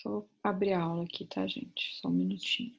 Só abrir a aula aqui, tá, gente? Só um minutinho.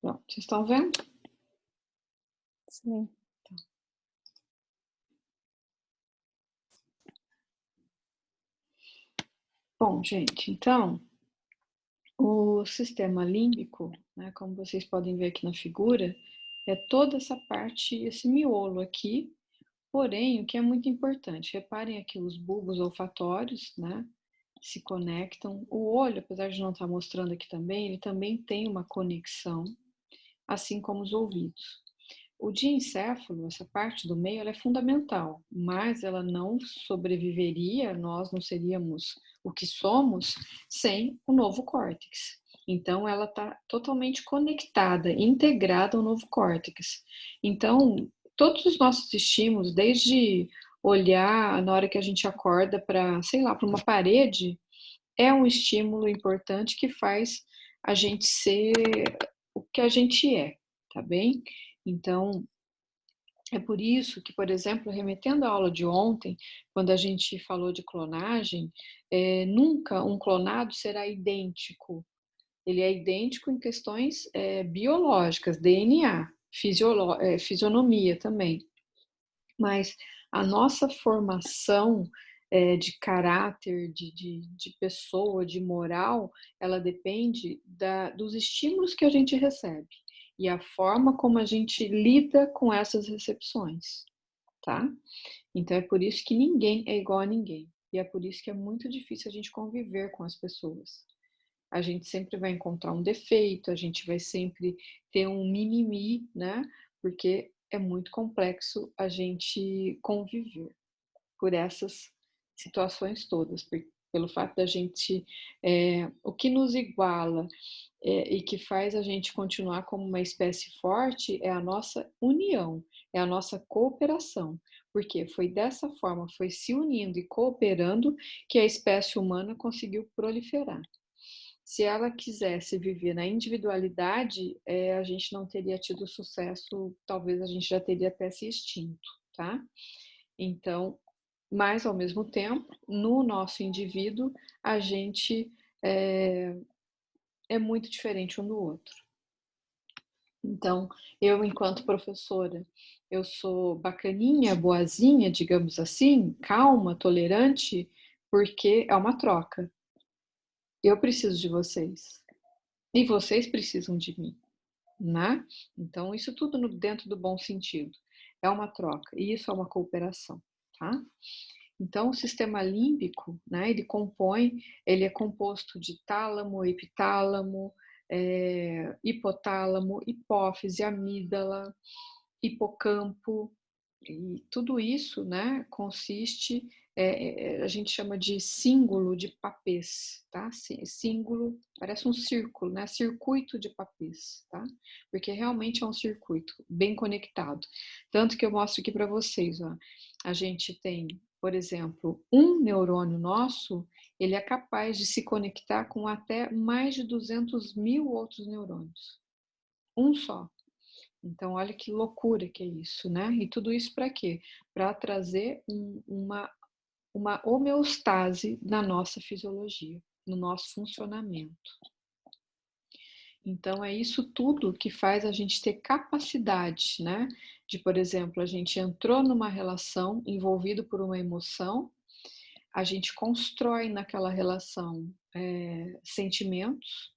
Pronto, vocês estão vendo? Sim. Bom, gente, então, o sistema límbico, né, como vocês podem ver aqui na figura, é toda essa parte, esse miolo aqui, porém, o que é muito importante, reparem aqui os bulbos olfatórios, né, se conectam. O olho, apesar de não estar mostrando aqui também, ele também tem uma conexão, assim como os ouvidos. O diencéfalo, essa parte do meio, ela é fundamental, mas ela não sobreviveria, nós não seríamos o que somos sem o novo córtex. Então, ela está totalmente conectada, integrada ao novo córtex. Então, todos os nossos estímulos, desde olhar na hora que a gente acorda para, sei lá, para uma parede, é um estímulo importante que faz a gente ser o que a gente é, tá bem? Então, é por isso que, por exemplo, remetendo à aula de ontem, quando a gente falou de clonagem, nunca um clonado será idêntico. Ele é idêntico em questões biológicas, DNA, fisionomia também. Mas a nossa formação de caráter, de pessoa, de moral, ela depende dos estímulos que a gente recebe e a forma como a gente lida com essas recepções, tá? Então é por isso que ninguém é igual a ninguém. E é por isso que é muito difícil a gente conviver com as pessoas. A gente sempre vai encontrar um defeito, a gente vai sempre ter um mimimi, né? Porque é muito complexo a gente conviver por essas situações todas, pelo fato da gente, o que nos iguala e que faz a gente continuar como uma espécie forte é a nossa união, é a nossa cooperação, porque foi dessa forma, foi se unindo e cooperando que a espécie humana conseguiu proliferar. Se ela quisesse viver na individualidade, a gente não teria tido sucesso, talvez a gente já teria até se extinto, tá? Então, mas ao mesmo tempo, no nosso indivíduo, a gente é muito diferente um do outro. Então, eu, enquanto professora, eu sou bacaninha, boazinha, digamos assim, calma, tolerante, porque é uma troca. Eu preciso de vocês e vocês precisam de mim, né? Então, isso tudo dentro do bom sentido. É uma troca e isso é uma cooperação, tá? Então, o sistema límbico, né, ele é composto de tálamo, epitálamo, hipotálamo, hipófise, amígdala, hipocampo, e tudo isso, né, consiste, a gente chama de cíngulo de Papez, tá? Cíngulo, parece um círculo, né? Circuito de Papez, tá? Porque realmente é um circuito bem conectado. Tanto que eu mostro aqui para vocês, ó. A gente tem, por exemplo, um neurônio nosso, ele é capaz de se conectar com até mais de 200 mil outros neurônios. Um só. Então, olha que loucura que é isso, né? E tudo isso para quê? Para trazer uma homeostase na nossa fisiologia, no nosso funcionamento. Então, é isso tudo que faz a gente ter capacidade, né? De, por exemplo, a gente entrou numa relação envolvido por uma emoção, a gente constrói naquela relação sentimentos,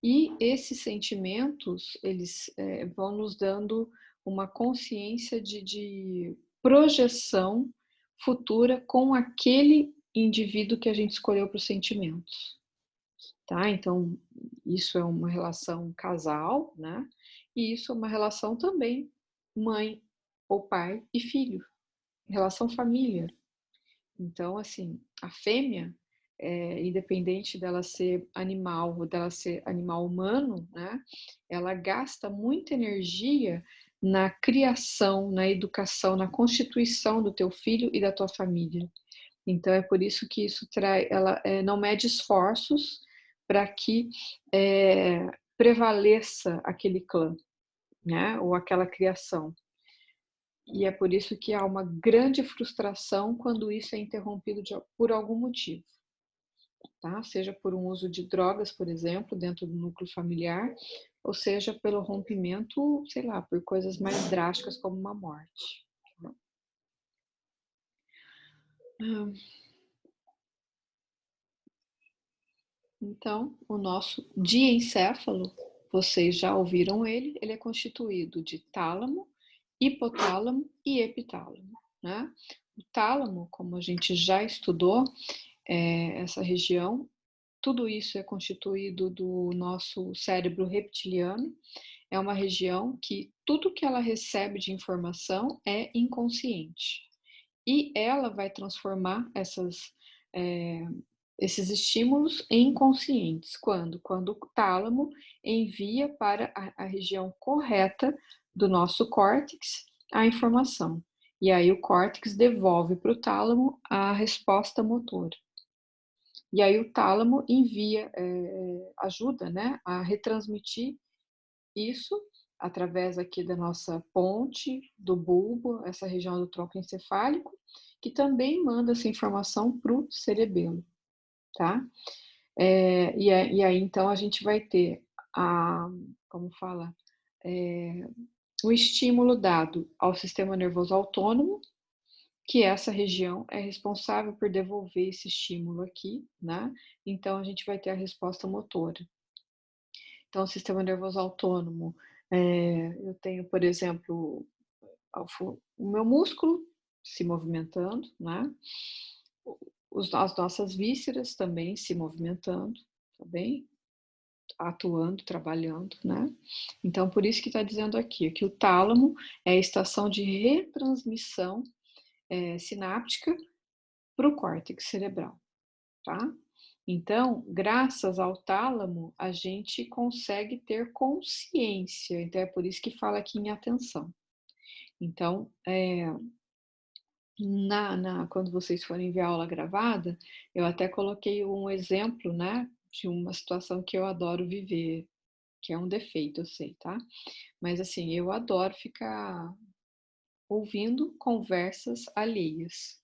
e esses sentimentos, eles vão nos dando uma consciência de projeção futura com aquele indivíduo que a gente escolheu para os sentimentos, tá? Então, isso é uma relação casal, né? E isso é uma relação também mãe ou pai e filho, relação família. Então, assim, a fêmea, independente dela ser animal ou dela ser animal humano, né, ela gasta muita energia na criação, na educação, na constituição do teu filho e da tua família. Então é por isso que isso ela não mede esforços para que prevaleça aquele clã, né, ou aquela criação. E é por isso que há uma grande frustração quando isso é interrompido por algum motivo, tá? Seja por um uso de drogas, por exemplo, dentro do núcleo familiar, ou seja pelo rompimento, sei lá, por coisas mais drásticas como uma morte. Então, o nosso diencéfalo, vocês já ouviram ele é constituído de tálamo, hipotálamo e epitálamo, né? O tálamo, como a gente já estudou, essa região, tudo isso é constituído do nosso cérebro reptiliano, é uma região que tudo que ela recebe de informação é inconsciente. E ela vai transformar esses estímulos inconscientes. Quando o tálamo envia para a região correta do nosso córtex a informação. E aí o córtex devolve para o tálamo a resposta motora. E aí o tálamo envia, ajuda, né, a retransmitir isso através aqui da nossa ponte, do bulbo, essa região do tronco encefálico, que também manda essa informação para o cerebelo, tá? E aí, então, a gente vai ter como fala, o estímulo dado ao sistema nervoso autônomo, que essa região é responsável por devolver esse estímulo aqui, né? Então, a gente vai ter a resposta motora. Então, o sistema nervoso autônomo, eu tenho, por exemplo, o meu músculo se movimentando, né? As nossas vísceras também se movimentando, tá bem? Atuando, trabalhando, né? Então, por isso que está dizendo aqui que o tálamo é a estação de retransmissão sináptica para o córtex cerebral, tá? Então, graças ao tálamo, a gente consegue ter consciência. Então, é por isso que fala aqui em atenção. Então, quando vocês forem ver a aula gravada, eu até coloquei um exemplo, né, de uma situação que eu adoro viver, que é um defeito, eu sei, tá? Mas assim, eu adoro ficar ouvindo conversas alheias.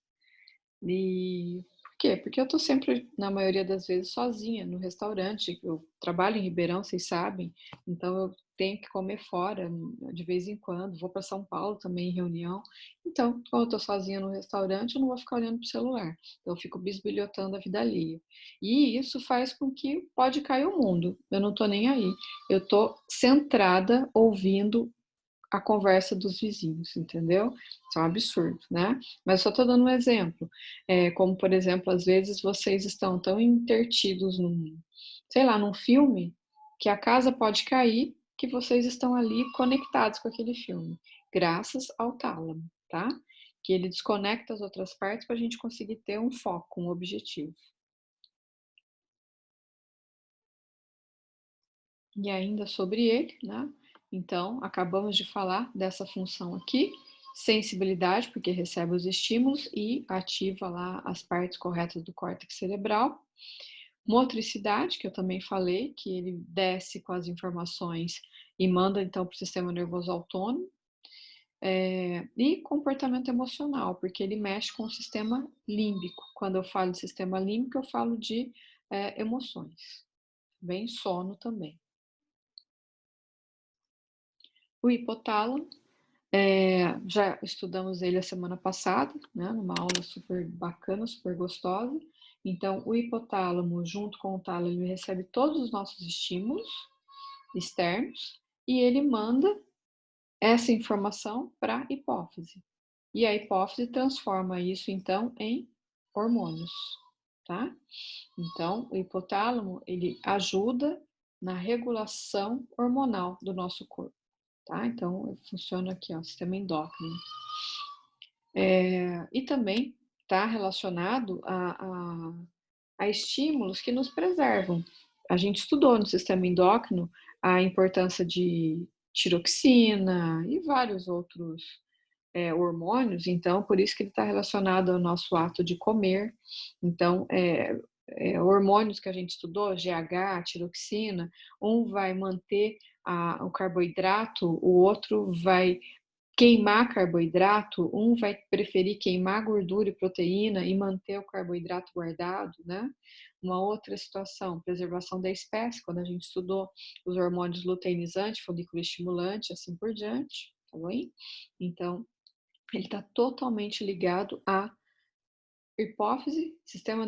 E por quê? Porque eu tô sempre, na maioria das vezes, sozinha no restaurante. Eu trabalho em Ribeirão, vocês sabem, então eu tenho que comer fora de vez em quando. Vou para São Paulo também em reunião. Então, quando eu tô sozinha no restaurante, eu não vou ficar olhando pro celular. Eu fico bisbilhotando a vida alheia. E isso faz com que pode cair o mundo. Eu não tô nem aí. Eu tô centrada ouvindo a conversa dos vizinhos, entendeu? Isso é um absurdo, né? Mas só estou dando um exemplo. Como, por exemplo, às vezes vocês estão tão intertidos sei lá, num filme, que a casa pode cair, que vocês estão ali conectados com aquele filme, graças ao tálamo, tá? Que ele desconecta as outras partes para a gente conseguir ter um foco, um objetivo. E ainda sobre ele, né? Então, acabamos de falar dessa função aqui, sensibilidade, porque recebe os estímulos e ativa lá as partes corretas do córtex cerebral. Motricidade, que eu também falei, que ele desce com as informações e manda então para o sistema nervoso autônomo. E comportamento emocional, porque ele mexe com o sistema límbico. Quando eu falo de sistema límbico, eu falo de emoções. Bem, sono também. O hipotálamo, já estudamos ele a semana passada, né, numa aula super bacana, super gostosa. Então, o hipotálamo, junto com o tálamo, ele recebe todos os nossos estímulos externos e ele manda essa informação para a hipófise. E a hipófise transforma isso, então, em hormônios, tá? Então, o hipotálamo, ele ajuda na regulação hormonal do nosso corpo. Tá? Então, funciona aqui, ó, sistema endócrino. E também está relacionado a estímulos que nos preservam. A gente estudou no sistema endócrino a importância de tiroxina e vários outros hormônios, então, por isso que ele está relacionado ao nosso ato de comer. Então, hormônios que a gente estudou, GH, tiroxina, um vai manter o carboidrato, o outro vai queimar carboidrato, um vai preferir queimar gordura e proteína e manter o carboidrato guardado, né? Uma outra situação, preservação da espécie, quando a gente estudou os hormônios luteinizante, folículo estimulante, assim por diante, tá bem? Então, ele está totalmente ligado à hipófise, sistema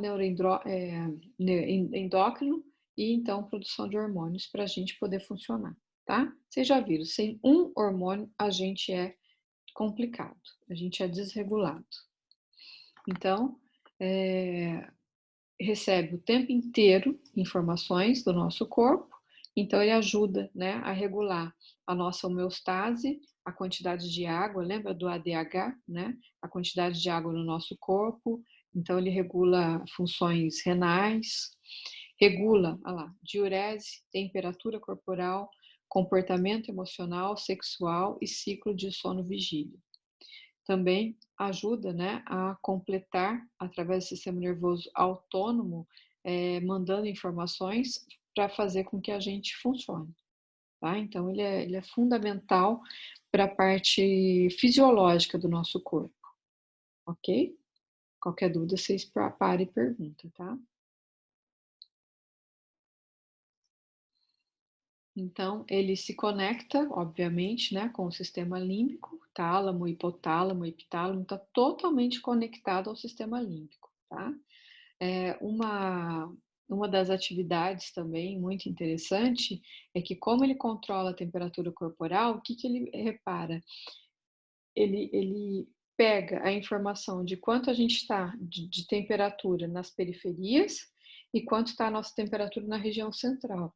endócrino e então produção de hormônios para a gente poder funcionar, tá? Vocês já viram, sem um hormônio a gente é complicado, a gente é desregulado. Então, recebe o tempo inteiro informações do nosso corpo, então ele ajuda, né, a regular a nossa homeostase, a quantidade de água, lembra do ADH, né? A quantidade de água no nosso corpo, então ele regula funções renais, regula, olha lá, diurese, temperatura corporal, comportamento emocional, sexual e ciclo de sono-vigília. Também ajuda, né, a completar, através do sistema nervoso autônomo, mandando informações para fazer com que a gente funcione. Tá? Então, ele é fundamental para a parte fisiológica do nosso corpo, ok? Qualquer dúvida, vocês parem e perguntam, tá? Então, ele se conecta, obviamente, né, com o sistema límbico, tálamo, hipotálamo, epitálamo, está totalmente conectado ao sistema límbico, tá? Uma das atividades também muito interessante é que, como ele controla a temperatura corporal, o que ele repara? Ele pega a informação de quanto a gente está de temperatura nas periferias e quanto está a nossa temperatura na região central.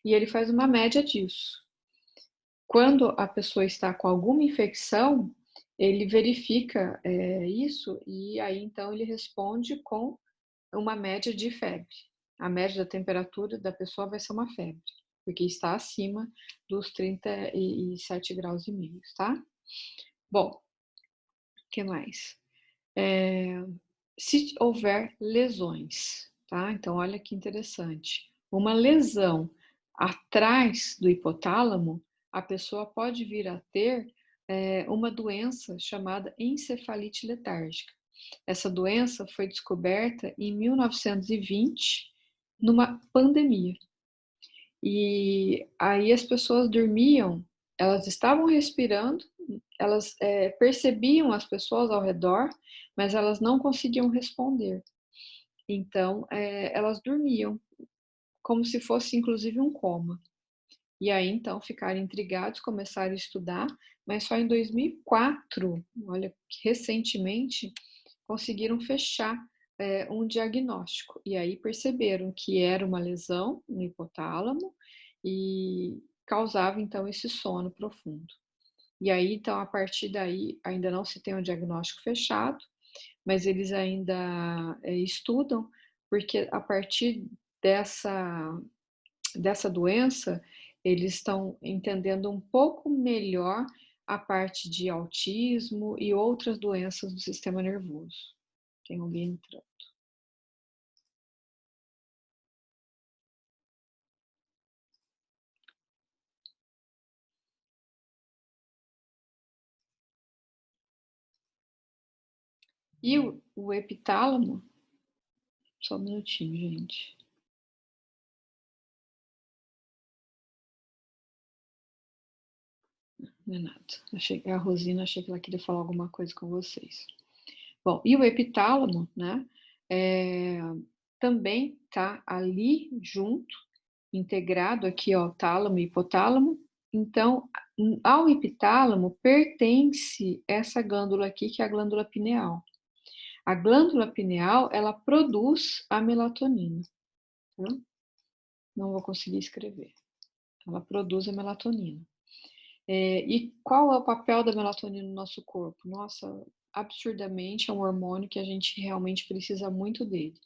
E ele faz uma média disso. Quando a pessoa está com alguma infecção, ele verifica isso e aí então ele responde com uma média de febre. A média da temperatura da pessoa vai ser uma febre, porque está acima dos 37 graus e meio, tá? Bom, o que mais? Se houver lesões, tá? Então, olha que interessante. Uma lesão atrás do hipotálamo, a pessoa pode vir a ter uma doença chamada encefalite letárgica. Essa doença foi descoberta em 1920, numa pandemia. E aí as pessoas dormiam, elas estavam respirando, elas percebiam as pessoas ao redor, mas elas não conseguiam responder. Então, elas dormiam, como se fosse inclusive um coma. E aí, então, ficaram intrigados, começaram a estudar, mas só em 2004, olha, recentemente, conseguiram fechar um diagnóstico. E aí perceberam que era uma lesão no hipotálamo e causava, então, esse sono profundo. E aí, então, a partir daí, ainda não se tem um diagnóstico fechado, mas eles ainda estudam, porque a partir dessa doença, eles estão entendendo um pouco melhor a parte de autismo e outras doenças do sistema nervoso. Tem alguém entrando. E o epitálamo, só um minutinho, gente. Não é nada. A Rosina, achei que ela queria falar alguma coisa com vocês. Bom, e o epitálamo, né? Também tá ali junto, integrado aqui, ó, tálamo e hipotálamo. Então, ao epitálamo pertence essa glândula aqui, que é a glândula pineal. A glândula pineal, ela produz a melatonina. Tá? Não vou conseguir escrever. Ela produz a melatonina. E qual é o papel da melatonina no nosso corpo? Nossa, absurdamente é um hormônio que a gente realmente precisa muito dele.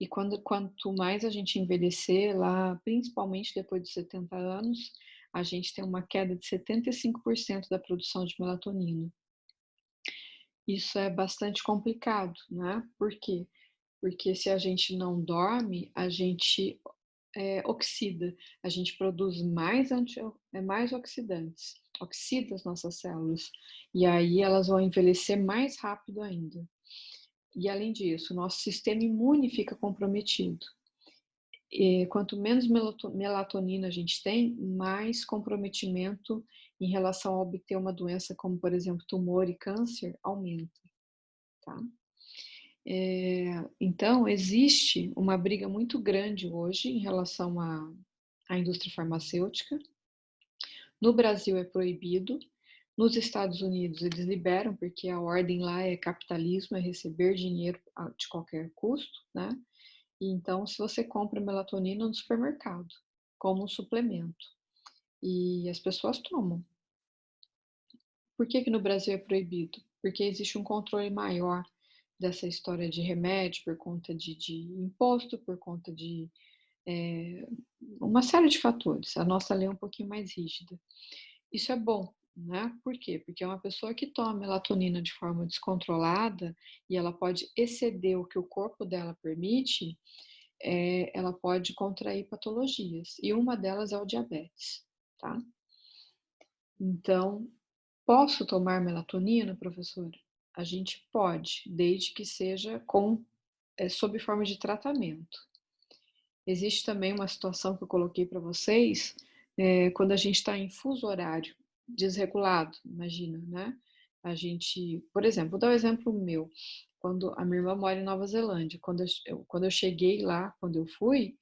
E quanto mais a gente envelhecer lá, principalmente depois dos 70 anos, a gente tem uma queda de 75% da produção de melatonina. Isso é bastante complicado, né? Por quê? Porque se a gente não dorme, a gente oxida, a gente produz mais oxidantes, oxida as nossas células, e aí elas vão envelhecer mais rápido ainda. E além disso, o nosso sistema imune fica comprometido. E quanto menos melatonina a gente tem, mais comprometimento em relação a obter uma doença como, por exemplo, tumor e câncer aumenta, tá? Então, existe uma briga muito grande hoje em relação à indústria farmacêutica. No Brasil é proibido, nos Estados Unidos eles liberam, porque a ordem lá é capitalismo, é receber dinheiro de qualquer custo, né? E então, se você compra melatonina no supermercado, como um suplemento, e as pessoas tomam. Por que que no Brasil é proibido? Porque existe um controle maior dessa história de remédio por conta de imposto, por conta de uma série de fatores. A nossa lei é um pouquinho mais rígida. Isso é bom, né? Por quê? Porque é uma pessoa que toma melatonina de forma descontrolada e ela pode exceder o que o corpo dela permite, ela pode contrair patologias. E uma delas é o diabetes, tá? Então, posso tomar melatonina, professora? A gente pode, desde que seja sob forma de tratamento. Existe também uma situação que eu coloquei para vocês, quando a gente está em fuso horário desregulado, imagina, né? A gente, por exemplo, vou dar um exemplo meu. Quando a minha irmã mora em Nova Zelândia, quando eu cheguei lá, quando eu fui,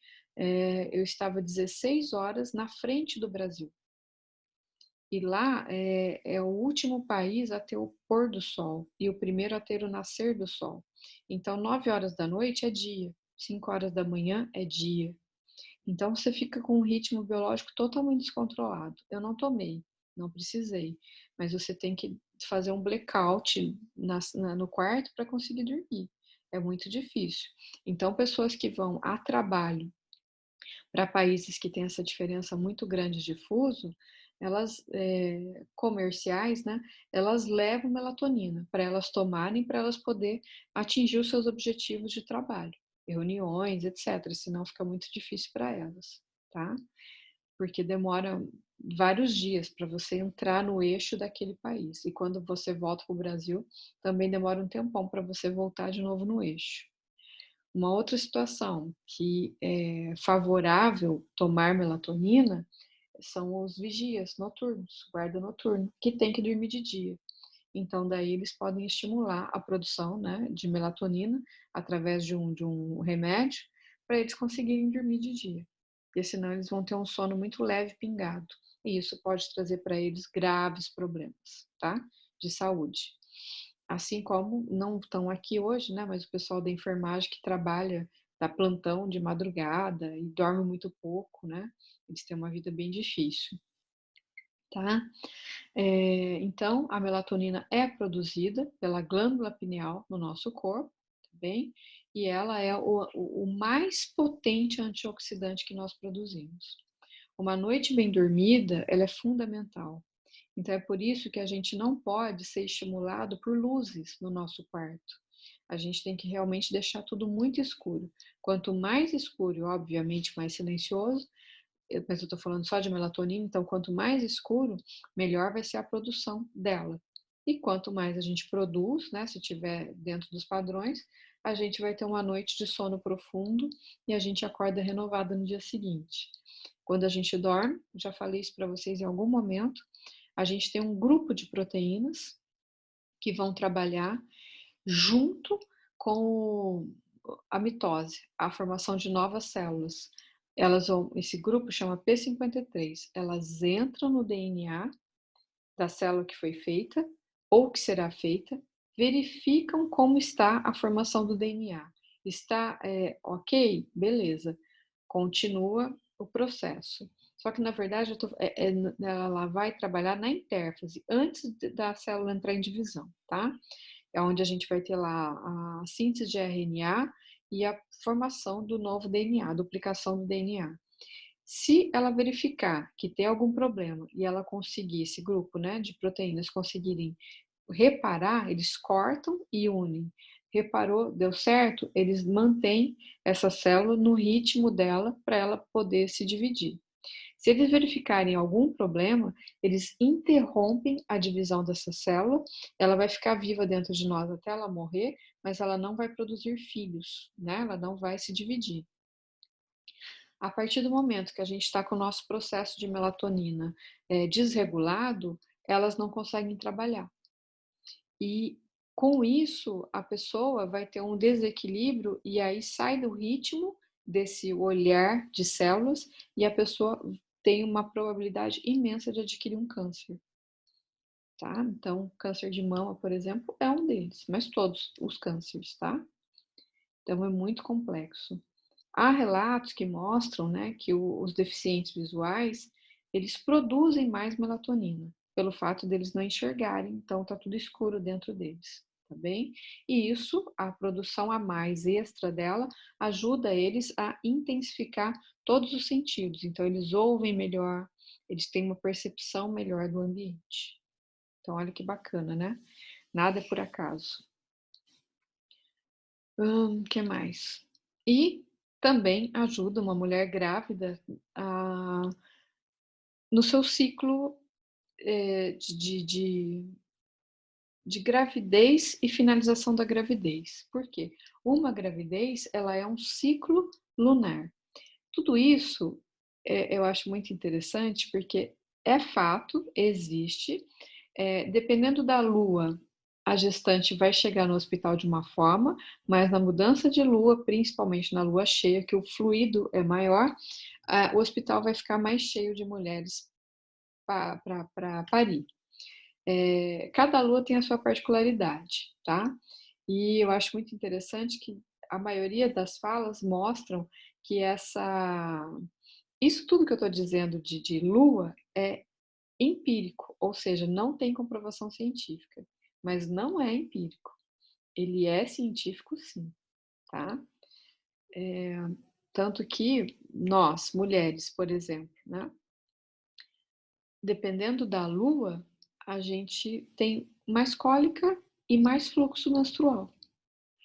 eu estava 16 horas na frente do Brasil. E lá é o último país a ter o pôr do sol e o primeiro a ter o nascer do sol. Então, 9 horas da noite é dia, 5 horas da manhã é dia. Então, você fica com um ritmo biológico totalmente descontrolado. Eu não tomei, não precisei, mas você tem que fazer um blackout no quarto para conseguir dormir. É muito difícil. Então, pessoas que vão a trabalho para países que têm essa diferença muito grande de fuso, elas comerciais, né? Elas levam melatonina para elas tomarem, para elas poder atingir os seus objetivos de trabalho, reuniões, etc. Senão fica muito difícil para elas, tá? Porque demora vários dias para você entrar no eixo daquele país. E quando você volta para o Brasil, também demora um tempão para você voltar de novo no eixo. Uma outra situação que é favorável tomar melatonina são os vigias noturnos, guarda noturno, que tem que dormir de dia. Então, daí eles podem estimular a produção, né, de melatonina através de um remédio para eles conseguirem dormir de dia. Porque senão eles vão ter um sono muito leve, pingado. E isso pode trazer para eles graves problemas, tá? De saúde. Assim como não estão aqui hoje, né? Mas o pessoal da enfermagem que trabalha, dá plantão de madrugada e dorme muito pouco, né? Eles têm uma vida bem difícil, tá? Então, a melatonina é produzida pela glândula pineal no nosso corpo, tá bem? E ela é o mais potente antioxidante que nós produzimos. Uma noite bem dormida, ela é fundamental. Então, é por isso que a gente não pode ser estimulado por luzes no nosso quarto. A gente tem que realmente deixar tudo muito escuro. Quanto mais escuro, obviamente mais silencioso, mas eu estou falando só de melatonina, então quanto mais escuro, melhor vai ser a produção dela. E quanto mais a gente produz, né, se tiver dentro dos padrões, a gente vai ter uma noite de sono profundo e a gente acorda renovada no dia seguinte. Quando a gente dorme, já falei isso para vocês em algum momento, a gente tem um grupo de proteínas que vão trabalhar junto com a mitose, a formação de novas células. Esse grupo chama P53, elas entram no DNA da célula que foi feita ou que será feita, verificam como está a formação do DNA. Está ok? Beleza. Continua o processo. Só que, na verdade, ela vai trabalhar na intérfase, antes da célula entrar em divisão, tá? É onde a gente vai ter lá a síntese de RNA e a formação do novo DNA, duplicação do DNA. Se ela verificar que tem algum problema e ela conseguir, esse grupo, né, de proteínas conseguirem reparar, eles cortam e unem. Reparou, deu certo, eles mantêm essa célula no ritmo dela para ela poder se dividir. Se eles verificarem algum problema, eles interrompem a divisão dessa célula, ela vai ficar viva dentro de nós até ela morrer, mas ela não vai produzir filhos, né? Ela não vai se dividir. A partir do momento que a gente está com o nosso processo de melatonina desregulado, elas não conseguem trabalhar. E com isso, a pessoa vai ter um desequilíbrio e aí sai do ritmo desse olhar de células e a pessoa tem uma probabilidade imensa de adquirir um câncer, tá? Então, câncer de mama, por exemplo, é um deles, mas todos os cânceres, tá? Então, é muito complexo. Há relatos que mostram, né, que os deficientes visuais, eles produzem mais melatonina, pelo fato deles não enxergarem, então tá tudo escuro dentro deles, tá bem? E isso, a produção a mais extra dela, ajuda eles a intensificar todos os sentidos. Então eles ouvem melhor, eles têm uma percepção melhor do ambiente. Então olha que bacana, né? Nada é por acaso. Que mais? E também ajuda uma mulher grávida no seu ciclo de gravidez e finalização da gravidez. Por quê? Uma gravidez, ela é um ciclo lunar. Tudo isso eu acho muito interessante porque é fato, existe. Dependendo da lua, a gestante vai chegar no hospital de uma forma, mas na mudança de lua, principalmente na lua cheia, que o fluido é maior, o hospital vai ficar mais cheio de mulheres para parir. Cada lua tem a sua particularidade, tá? E eu acho muito interessante que a maioria das falas mostram que isso tudo que eu estou dizendo de lua é empírico, ou seja, não tem comprovação científica, mas não é empírico. Ele é científico sim, tá? Tanto que nós, mulheres, por exemplo, né? Dependendo da lua, a gente tem mais cólica e mais fluxo menstrual,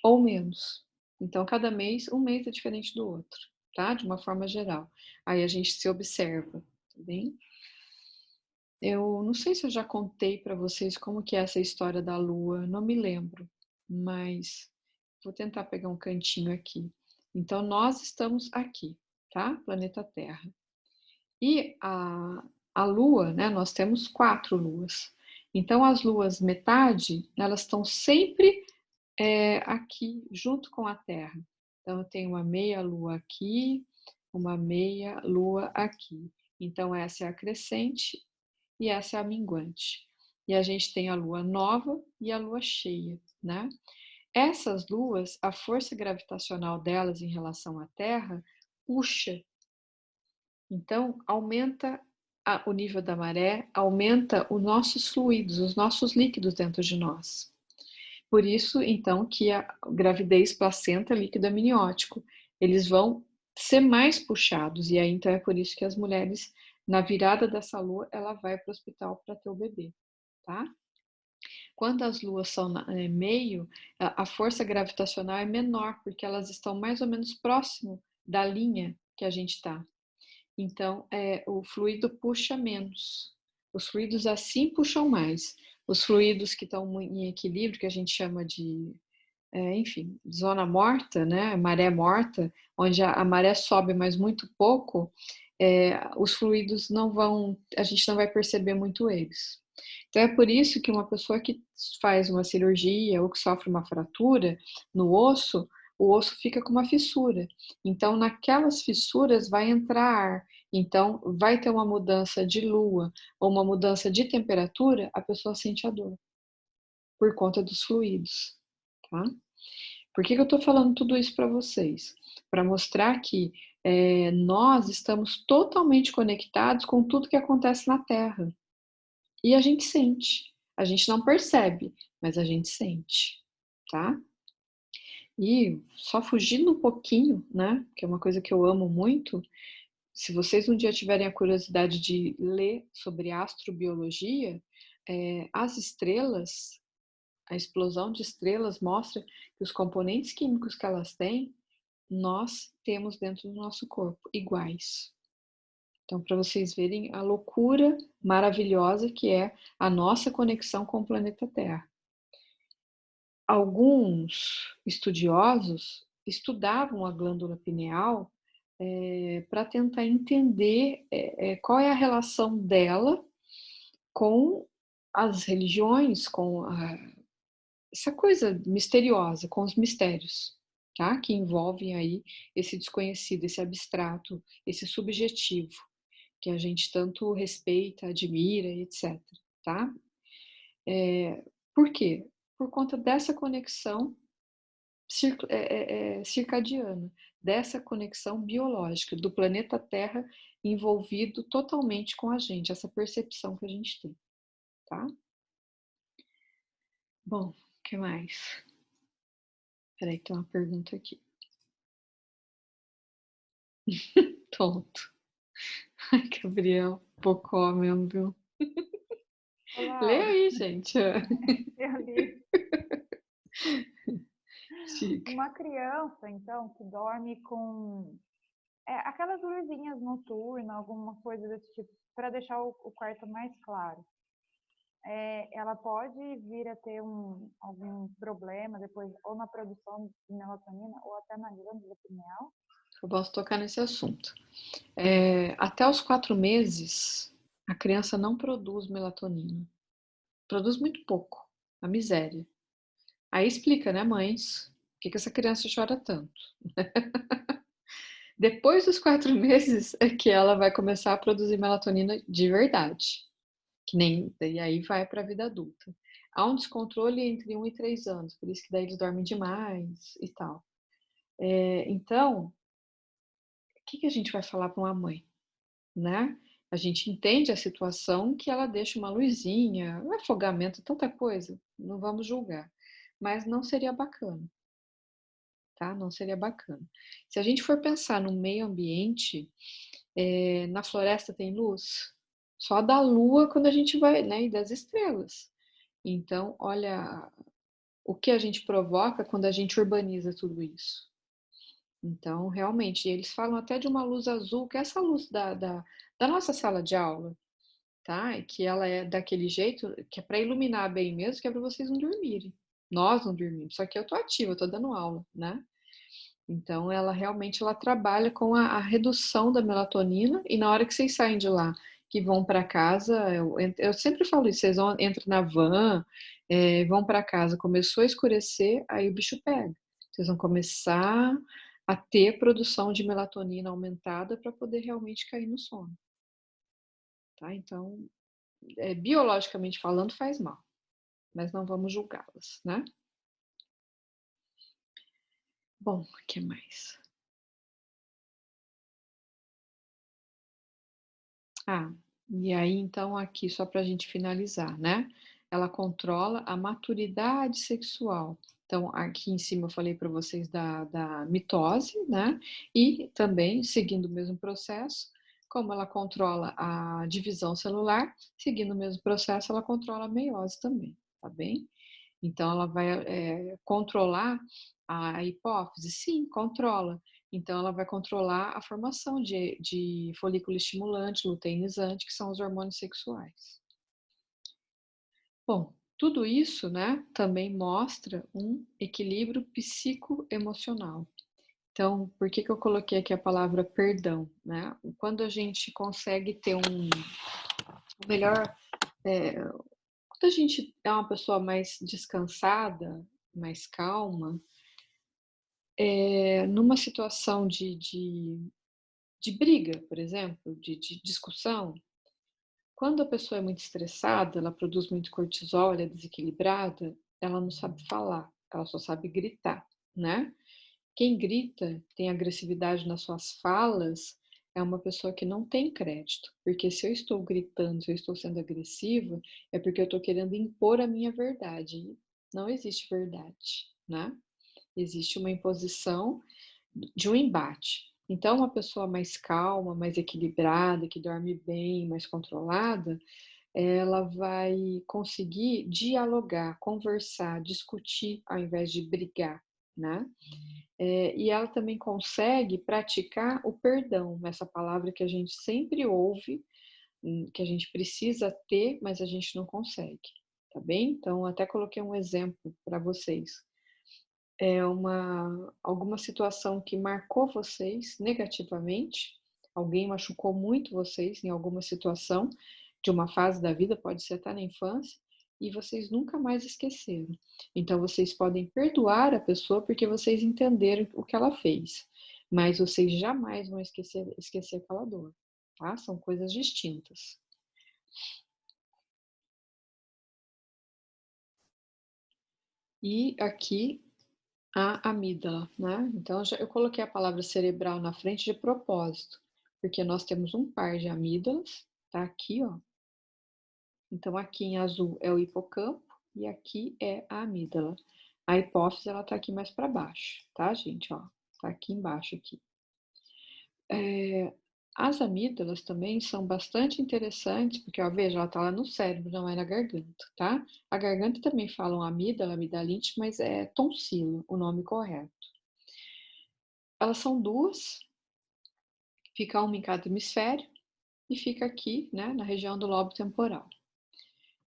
ou menos. Então, cada mês, um mês é diferente do outro, tá? De uma forma geral. Aí a gente se observa, tá bem? Eu não sei se eu já contei para vocês como que é essa história da Lua, não me lembro, mas vou tentar pegar um cantinho aqui. Então, nós estamos aqui, tá? Planeta Terra. E a Lua, né? Nós temos 4 luas. Então, as luas metade, elas estão sempre aqui, junto com a Terra. Então, eu tenho uma meia lua aqui, uma meia lua aqui. Então, essa é a crescente e essa é a minguante. E a gente tem a lua nova e a lua cheia, né? Essas luas, a força gravitacional delas em relação à Terra puxa. Então, aumenta o nível da maré, aumenta os nossos fluidos, os nossos líquidos dentro de nós. Por isso, então, que a gravidez, placenta, líquido amniótico, eles vão ser mais puxados. E aí, então, é por isso que as mulheres, na virada dessa lua, ela vai para o hospital para ter o bebê, tá? Quando as luas são meio, a força gravitacional é menor, porque elas estão mais ou menos próximo da linha que a gente está. Então, o fluido puxa menos. Os fluidos assim puxam mais. Os fluidos que estão em equilíbrio, que a gente chama de, enfim, zona morta, né? Maré morta, onde a maré sobe, mas muito pouco, os fluidos não vão, a gente não vai perceber muito eles. Então é por isso que uma pessoa que faz uma cirurgia ou que sofre uma fratura no osso, o osso fica com uma fissura. Então naquelas fissuras vai entrar ar. Então vai ter uma mudança de lua ou uma mudança de temperatura, a pessoa sente a dor por conta dos fluidos, tá? Por que eu estou falando tudo isso para vocês? Para mostrar que nós estamos totalmente conectados com tudo que acontece na Terra. E a gente sente. A gente não percebe, mas a gente sente, tá? E só fugindo um pouquinho, né, que é uma coisa que eu amo muito, se vocês um dia tiverem a curiosidade de ler sobre astrobiologia, as estrelas, a explosão de estrelas mostra que os componentes químicos que elas têm, nós temos dentro do nosso corpo, iguais. Então, para vocês verem a loucura maravilhosa que é a nossa conexão com o planeta Terra. Alguns estudiosos estudavam a glândula pineal para tentar entender qual é a relação dela com as religiões, essa coisa misteriosa, com os mistérios, tá? Que envolvem aí esse desconhecido, esse abstrato, esse subjetivo, que a gente tanto respeita, admira, etc. Tá? Por quê? Por conta dessa conexão circadiana, dessa conexão biológica do planeta Terra envolvido totalmente com a gente, essa percepção que a gente tem, tá? Bom, o que mais? Peraí, tem uma pergunta aqui. Tonto. Ai, Gabriel, Bocó mesmo, viu? Ô, Lê Laura, aí, gente. eu li Diga. uma criança, então, que dorme com aquelas luzinhas noturnas, alguma coisa desse tipo, para deixar o quarto mais claro. Ela pode vir a ter algum problema depois, ou na produção de melatonina, ou até na glândula pineal? Eu posso tocar nesse assunto. Até os 4 meses, a criança não produz melatonina. Produz muito pouco. A miséria. Aí explica, né, mães? Por que essa criança chora tanto? Depois dos 4 meses é que ela vai começar a produzir melatonina de verdade. Que nem, e aí vai para a vida adulta. Há um descontrole entre 1 e 3 anos, por isso que daí eles dormem demais e tal. Então, o que a gente vai falar para uma mãe, né? A gente entende a situação que ela deixa uma luzinha, um afogamento, tanta coisa, não vamos julgar. Mas não seria bacana, tá? Não seria bacana. Se a gente for pensar no meio ambiente, na floresta tem luz? Só da lua quando a gente vai, né? E das estrelas. Então, olha o que a gente provoca quando a gente urbaniza tudo isso. Então, realmente, eles falam até de uma luz azul, que é essa luz da nossa sala de aula, tá? E que ela é daquele jeito, que é para iluminar bem mesmo, que é para vocês não dormirem. Nós não dormimos, só que eu tô ativa, eu tô dando aula, né? Então, ela realmente ela trabalha com a redução da melatonina e na hora que vocês saem de lá, que vão para casa, eu sempre falo isso, vocês entram na van, vão para casa, começou a escurecer, aí o bicho pega. Vocês vão começar a ter produção de melatonina aumentada para poder realmente cair no sono, tá? Então, biologicamente falando, faz mal, mas não vamos julgá-las, né? Bom, o que mais? Ah, e aí então aqui só para a gente finalizar, né? Ela controla a maturidade sexual. Então, aqui em cima eu falei para vocês da mitose, né? E também, seguindo o mesmo processo, como ela controla a divisão celular, seguindo o mesmo processo, ela controla a meiose também, tá bem? Então, ela vai controlar a hipófise? Sim, controla. Então, ela vai controlar a formação de folículo estimulante, luteinizante, que são os hormônios sexuais. Bom, tudo isso, né, também mostra um equilíbrio psicoemocional. Então, por que eu coloquei aqui a palavra perdão, né? Quando a gente consegue ter um melhor, quando a gente é uma pessoa mais descansada, mais calma, numa situação de briga, por exemplo, de discussão, quando a pessoa é muito estressada, ela produz muito cortisol, ela é desequilibrada, ela não sabe falar, ela só sabe gritar, né? Quem grita, tem agressividade nas suas falas, é uma pessoa que não tem crédito. Porque se eu estou gritando, se eu estou sendo agressiva, é porque eu estou querendo impor a minha verdade. Não existe verdade, né? Existe uma imposição de um embate. Então, uma pessoa mais calma, mais equilibrada, que dorme bem, mais controlada, ela vai conseguir dialogar, conversar, discutir, ao invés de brigar, né? E ela também consegue praticar o perdão, essa palavra que a gente sempre ouve, que a gente precisa ter, mas a gente não consegue, tá bem? Então, até coloquei um exemplo para vocês. Alguma situação que marcou vocês negativamente, alguém machucou muito vocês em alguma situação de uma fase da vida, pode ser até na infância, e vocês nunca mais esqueceram. Então, vocês podem perdoar a pessoa porque vocês entenderam o que ela fez, mas vocês jamais vão esquecer aquela dor, tá? São coisas distintas. E aqui a amígdala, né? Então, eu coloquei a palavra cerebral na frente de propósito, porque nós temos um par de amígdalas, tá aqui, ó. Então, aqui em azul é o hipocampo e aqui é a amígdala. A hipófise, ela tá aqui mais para baixo, tá, gente? Ó, tá aqui embaixo, aqui. As amígdalas também são bastante interessantes, porque, ó, veja, ela tá lá no cérebro, não é na garganta, tá? A garganta também falam amígdala, amidalite, mas é tonsilo, o nome correto. Elas são duas, fica uma em cada hemisfério e fica aqui, né, na região do lobo temporal.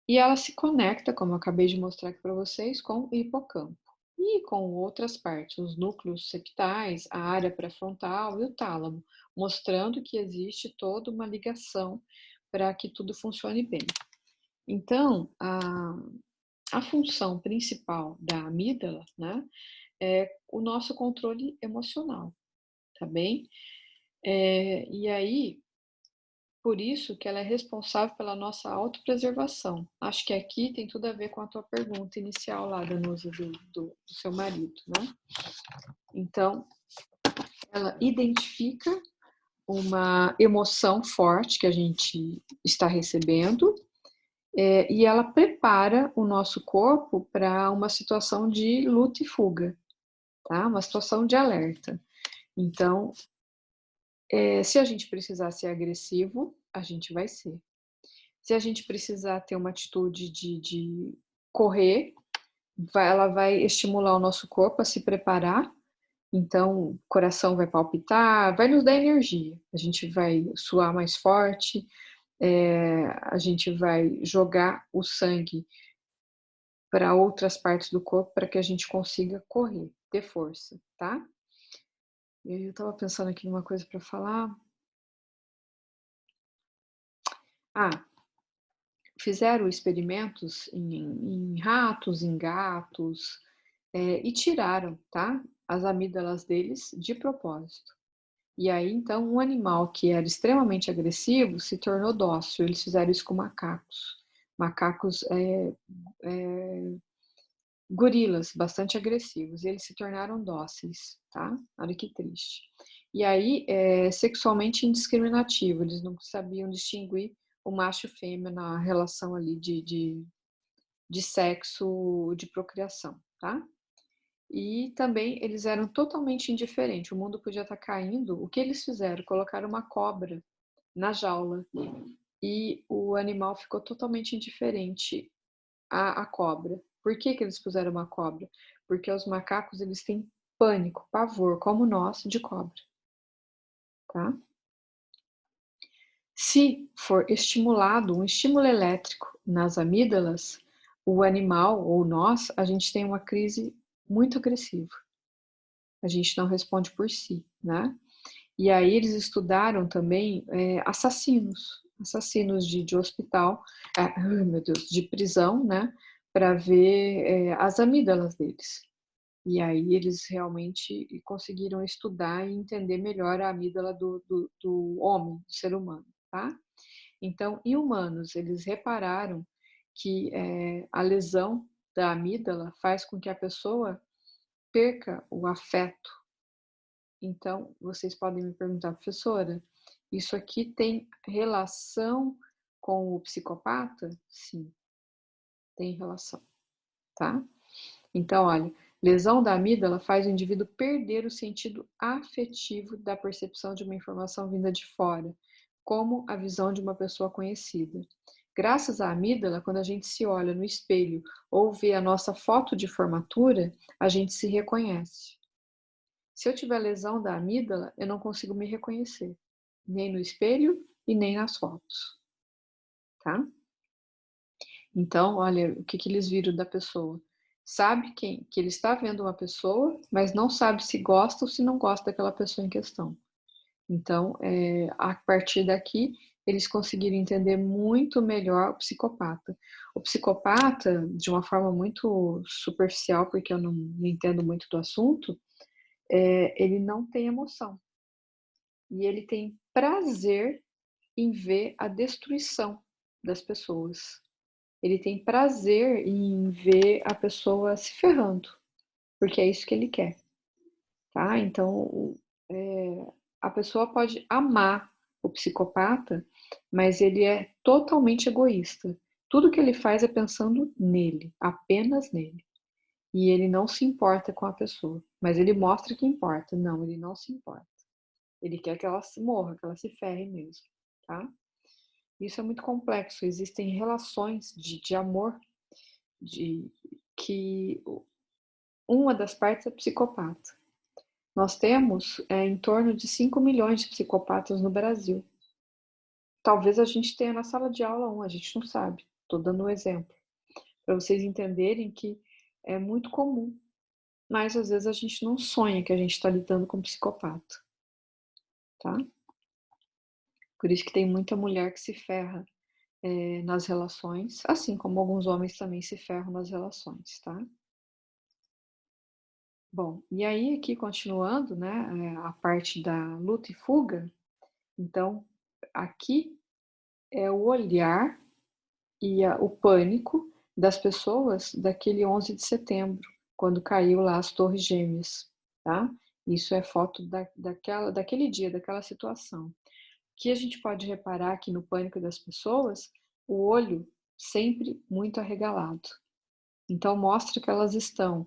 E ela se conecta, como eu acabei de mostrar aqui para vocês, com o hipocampo e com outras partes, os núcleos septais, a área pré-frontal e o tálamo, mostrando que existe toda uma ligação para que tudo funcione bem. Então, a função principal da amígdala, né, é o nosso controle emocional, tá bem? E aí, por isso que ela é responsável pela nossa autopreservação. Acho que aqui tem tudo a ver com a tua pergunta inicial lá, Danusa, do seu marido, né? Então, ela identifica uma emoção forte que a gente está recebendo e ela prepara o nosso corpo para uma situação de luta e fuga, tá? Uma situação de alerta. Então, se a gente precisar ser agressivo, a gente vai ser. Se a gente precisar ter uma atitude de correr, ela vai estimular o nosso corpo a se preparar. Então, o coração vai palpitar, vai nos dar energia. A gente vai suar mais forte, a gente vai jogar o sangue para outras partes do corpo para que a gente consiga correr, ter força, tá? Eu estava pensando aqui numa coisa para falar. Fizeram experimentos em ratos, em gatos, e tiraram, tá? As amígdalas deles de propósito. E aí, então, um animal que era extremamente agressivo se tornou dócil. Eles fizeram isso com macacos. Macacos gorilas, bastante agressivos. E eles se tornaram dóceis, tá? Olha que triste. E aí, sexualmente indiscriminativo. Eles não sabiam distinguir o macho e fêmea na relação ali de sexo, de procriação, tá? E também eles eram totalmente indiferentes. O mundo podia estar caindo. O que eles fizeram? Colocaram uma cobra na jaula e o animal ficou totalmente indiferente à cobra. Por que eles puseram uma cobra? Porque os macacos eles têm pânico, pavor, como nós, de cobra, tá? Se for estimulado um estímulo elétrico nas amígdalas, o animal ou nós, a gente tem uma crise muito agressiva. A gente não responde por si, né? E aí eles estudaram também assassinos de hospital, meu Deus, de prisão, né? Para ver as amígdalas deles. E aí eles realmente conseguiram estudar e entender melhor a amígdala do homem, do ser humano, tá? Então, em humanos, eles repararam que a lesão da amígdala faz com que a pessoa perca o afeto. Então, vocês podem me perguntar, professora, isso aqui tem relação com o psicopata? Sim, tem relação, tá? Então, olha, Lesão da amígdala faz o indivíduo perder o sentido afetivo da percepção de uma informação vinda de fora, como a visão de uma pessoa conhecida. Graças à amígdala, quando a gente se olha no espelho ou vê a nossa foto de formatura, a gente se reconhece. Se eu tiver lesão da amígdala, eu não consigo me reconhecer, nem no espelho e nem nas fotos, tá? Então, olha o que eles viram da pessoa. Sabe que ele está vendo uma pessoa, mas não sabe se gosta ou se não gosta daquela pessoa em questão. Então, a partir daqui, eles conseguiram entender muito melhor o psicopata. O psicopata, de uma forma muito superficial, porque eu não entendo muito do assunto, ele não tem emoção. E ele tem prazer em ver a destruição das pessoas. Ele tem prazer em ver a pessoa se ferrando, porque é isso que ele quer, tá? Então, a pessoa pode amar o psicopata, mas ele é totalmente egoísta. Tudo que ele faz é pensando nele, apenas nele. E ele não se importa com a pessoa, mas ele mostra que importa. Não, ele não se importa. Ele quer que ela se morra, que ela se ferre mesmo, tá? Isso é muito complexo. Existem relações de amor de que uma das partes é psicopata. Nós temos em torno de 5 milhões de psicopatas no Brasil. Talvez a gente tenha na sala de aula um, a gente não sabe. Estou dando um exemplo. Para vocês entenderem que é muito comum, mas às vezes a gente não sonha que a gente está lidando com um psicopata. Tá? Por isso que tem muita mulher que se ferra nas relações, assim como alguns homens também se ferram nas relações, tá? Bom, e aí aqui continuando, né, a parte da luta e fuga, então aqui é o olhar e o pânico das pessoas daquele 11 de setembro, quando caiu lá as Torres Gêmeas, tá? Isso é foto daquele dia, daquela situação. Que a gente pode reparar aqui no pânico das pessoas, o olho sempre muito arregalado. Então mostra que elas estão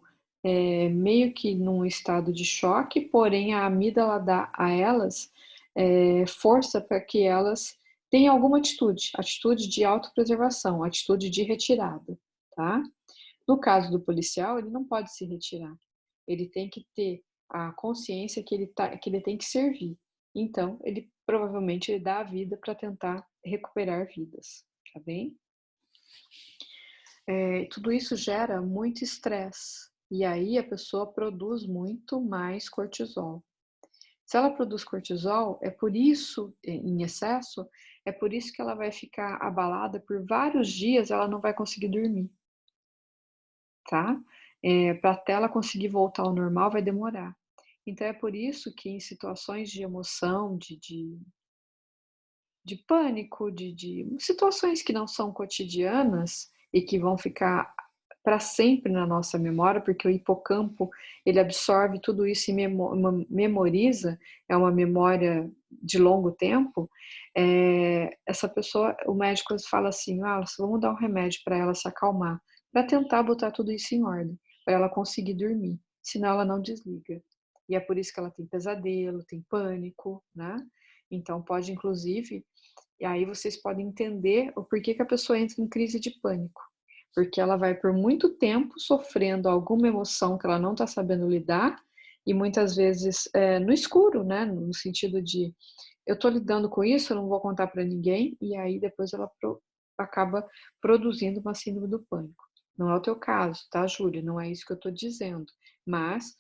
meio que num estado de choque, porém a amígdala dá a elas força para que elas tenham alguma atitude de autopreservação, atitude de retirada, tá? No caso do policial, ele não pode se retirar, ele tem que ter a consciência que ele tem que servir. Então, ele provavelmente ele dá a vida para tentar recuperar vidas, tá bem? Tudo isso gera muito estresse e aí a pessoa produz muito mais cortisol. Se ela produz cortisol, é por isso, em excesso, é por isso que ela vai ficar abalada por vários dias, ela não vai conseguir dormir, tá? Para até ela conseguir voltar ao normal vai demorar. Então é por isso que em situações de emoção, de pânico, de situações que não são cotidianas e que vão ficar para sempre na nossa memória, porque o hipocampo ele absorve tudo isso e memoriza, é uma memória de longo tempo. Essa pessoa, o médico fala assim, vamos dar um remédio para ela se acalmar, para tentar botar tudo isso em ordem, para ela conseguir dormir, senão ela não desliga. E é por isso que ela tem pesadelo, tem pânico, né? Então pode inclusive, e aí vocês podem entender o porquê que a pessoa entra em crise de pânico. Porque ela vai por muito tempo sofrendo alguma emoção que ela não está sabendo lidar, e muitas vezes no escuro, né? No sentido de eu estou lidando com isso, eu não vou contar para ninguém, e aí depois ela acaba produzindo uma síndrome do pânico. Não é o teu caso, tá, Júlia? Não é isso que eu estou dizendo. Mas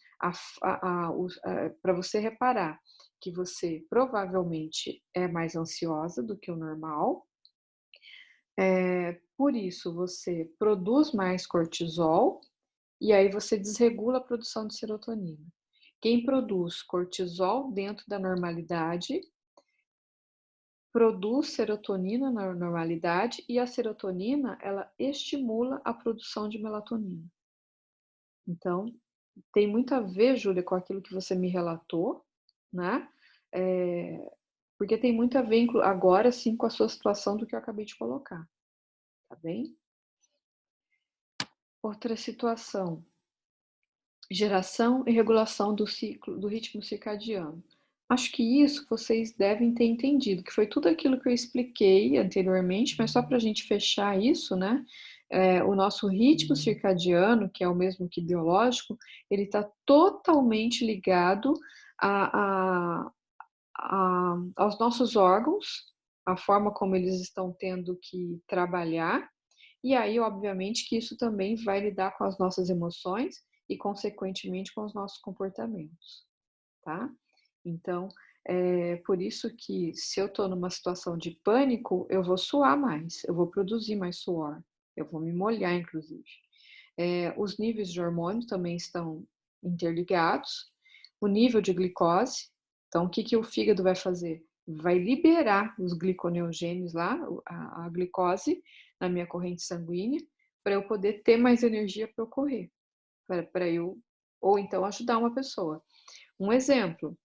para você reparar que você provavelmente é mais ansiosa do que o normal, por isso você produz mais cortisol e aí você desregula a produção de serotonina. Quem produz cortisol dentro da normalidade produz serotonina na normalidade e a serotonina ela estimula a produção de melatonina. Então, tem muito a ver, Júlia, com aquilo que você me relatou, né? Porque tem muito a ver agora sim com a sua situação do que eu acabei de colocar, tá bem? Outra situação geração e regulação do ciclo, do ritmo circadiano. Acho que isso vocês devem ter entendido, que foi tudo aquilo que eu expliquei anteriormente, mas só para a gente fechar isso, né? O nosso ritmo circadiano, que é o mesmo que biológico, ele está totalmente ligado a, aos nossos órgãos, a forma como eles estão tendo que trabalhar, e aí, obviamente, que isso também vai lidar com as nossas emoções e, consequentemente, com os nossos comportamentos, tá? Então, é por isso que se eu estou numa situação de pânico, eu vou suar mais, eu vou produzir mais suor, eu vou me molhar, inclusive. Os níveis de hormônio também estão interligados, o nível de glicose. Então, o que, que o fígado vai fazer? Vai liberar os gliconeogênios lá, a glicose, na minha corrente sanguínea, para eu poder ter mais energia para eu correr, para eu, ou então ajudar uma pessoa. Um exemplo,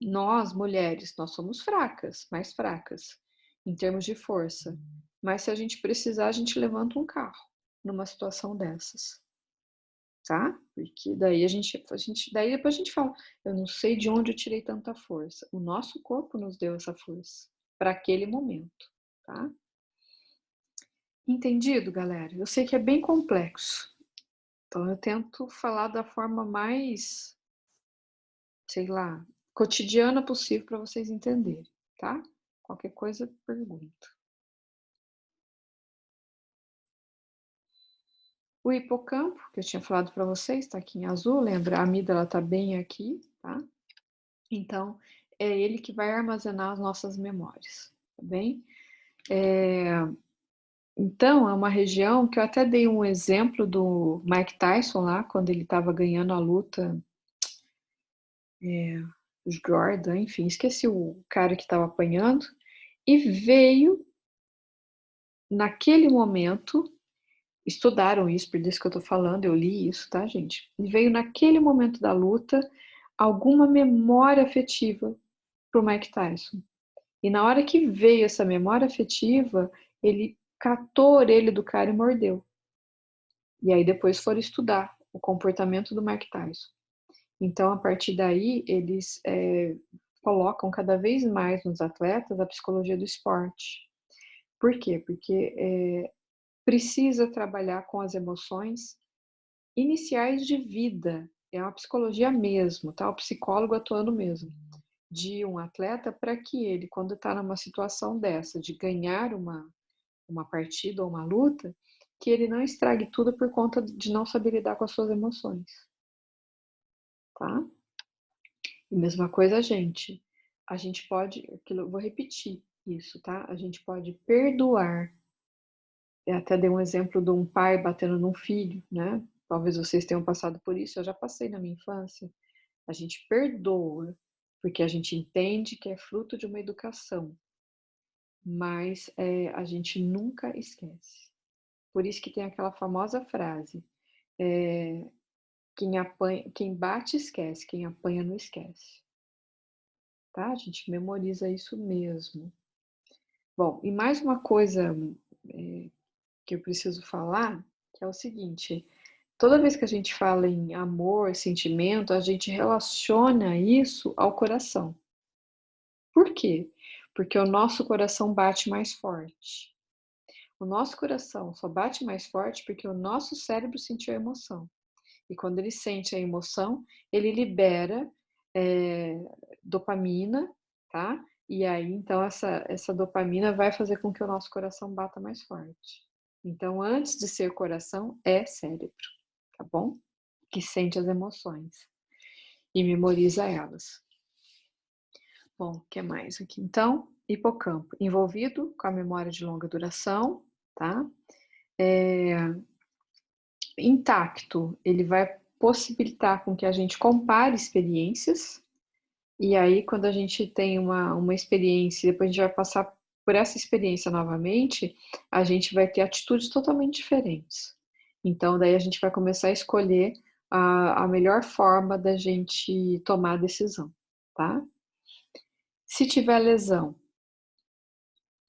nós, mulheres, nós somos fracas, mais fracas, em termos de força. Mas se a gente precisar, a gente levanta um carro numa situação dessas, tá? Porque daí daí depois a gente fala, eu não sei de onde eu tirei tanta força. O nosso corpo nos deu essa força para aquele momento, tá? Entendido, galera? Eu sei que é bem complexo. Então eu tento falar da forma mais, sei lá, cotidiana possível para vocês entenderem, tá? Qualquer coisa, pergunta. O hipocampo, que eu tinha falado para vocês, está aqui em azul, lembra? A amígdala está bem aqui, tá? Então, é ele que vai armazenar as nossas memórias, tá bem? Então, é uma região que eu até dei um exemplo do Mike Tyson lá, quando ele estava ganhando a luta, os Jordan, enfim, esqueci o cara que estava apanhando, e veio, naquele momento, estudaram isso, por isso que eu tô falando, eu li isso, tá, gente? E veio naquele momento da luta alguma memória afetiva pro Mike Tyson. E na hora que veio essa memória afetiva, ele catou a orelha do cara e mordeu. E aí depois foram estudar o comportamento do Mike Tyson. Então, a partir daí, eles colocam cada vez mais nos atletas a psicologia do esporte. Por quê? Porque precisa trabalhar com as emoções iniciais de vida. É uma psicologia mesmo, tá? O psicólogo atuando mesmo. De um atleta para que ele, quando está numa situação dessa, de ganhar uma partida ou uma luta, que ele não estrague tudo por conta de não saber lidar com as suas emoções. Tá? E mesma coisa a gente pode, eu vou repetir isso, tá? A gente pode perdoar. Eu até dei um exemplo de um pai batendo num filho, né? Talvez vocês tenham passado por isso, eu já passei na minha infância. A gente perdoa, porque a gente entende que é fruto de uma educação, mas a gente nunca esquece. Por isso que tem aquela famosa frase, quem bate esquece, quem apanha não esquece. Tá? A gente memoriza isso mesmo. Bom, e mais uma coisa que eu preciso falar, que é o seguinte, toda vez que a gente fala em amor, sentimento, a gente relaciona isso ao coração. Por quê? Porque o nosso coração bate mais forte. O nosso coração só bate mais forte porque o nosso cérebro sentiu a emoção. E quando ele sente a emoção, ele libera dopamina, tá? E aí, então, essa dopamina vai fazer com que o nosso coração bata mais forte. Então, antes de ser coração, é cérebro, tá bom? Que sente as emoções e memoriza elas. Bom, o que mais aqui? Então, hipocampo, envolvido com a memória de longa duração, tá? Intacto, ele vai possibilitar com que a gente compare experiências, e aí quando a gente tem uma experiência, depois a gente vai passar por essa experiência novamente, a gente vai ter atitudes totalmente diferentes. Então, daí a gente vai começar a escolher a melhor forma da gente tomar a decisão, tá? Se tiver lesão,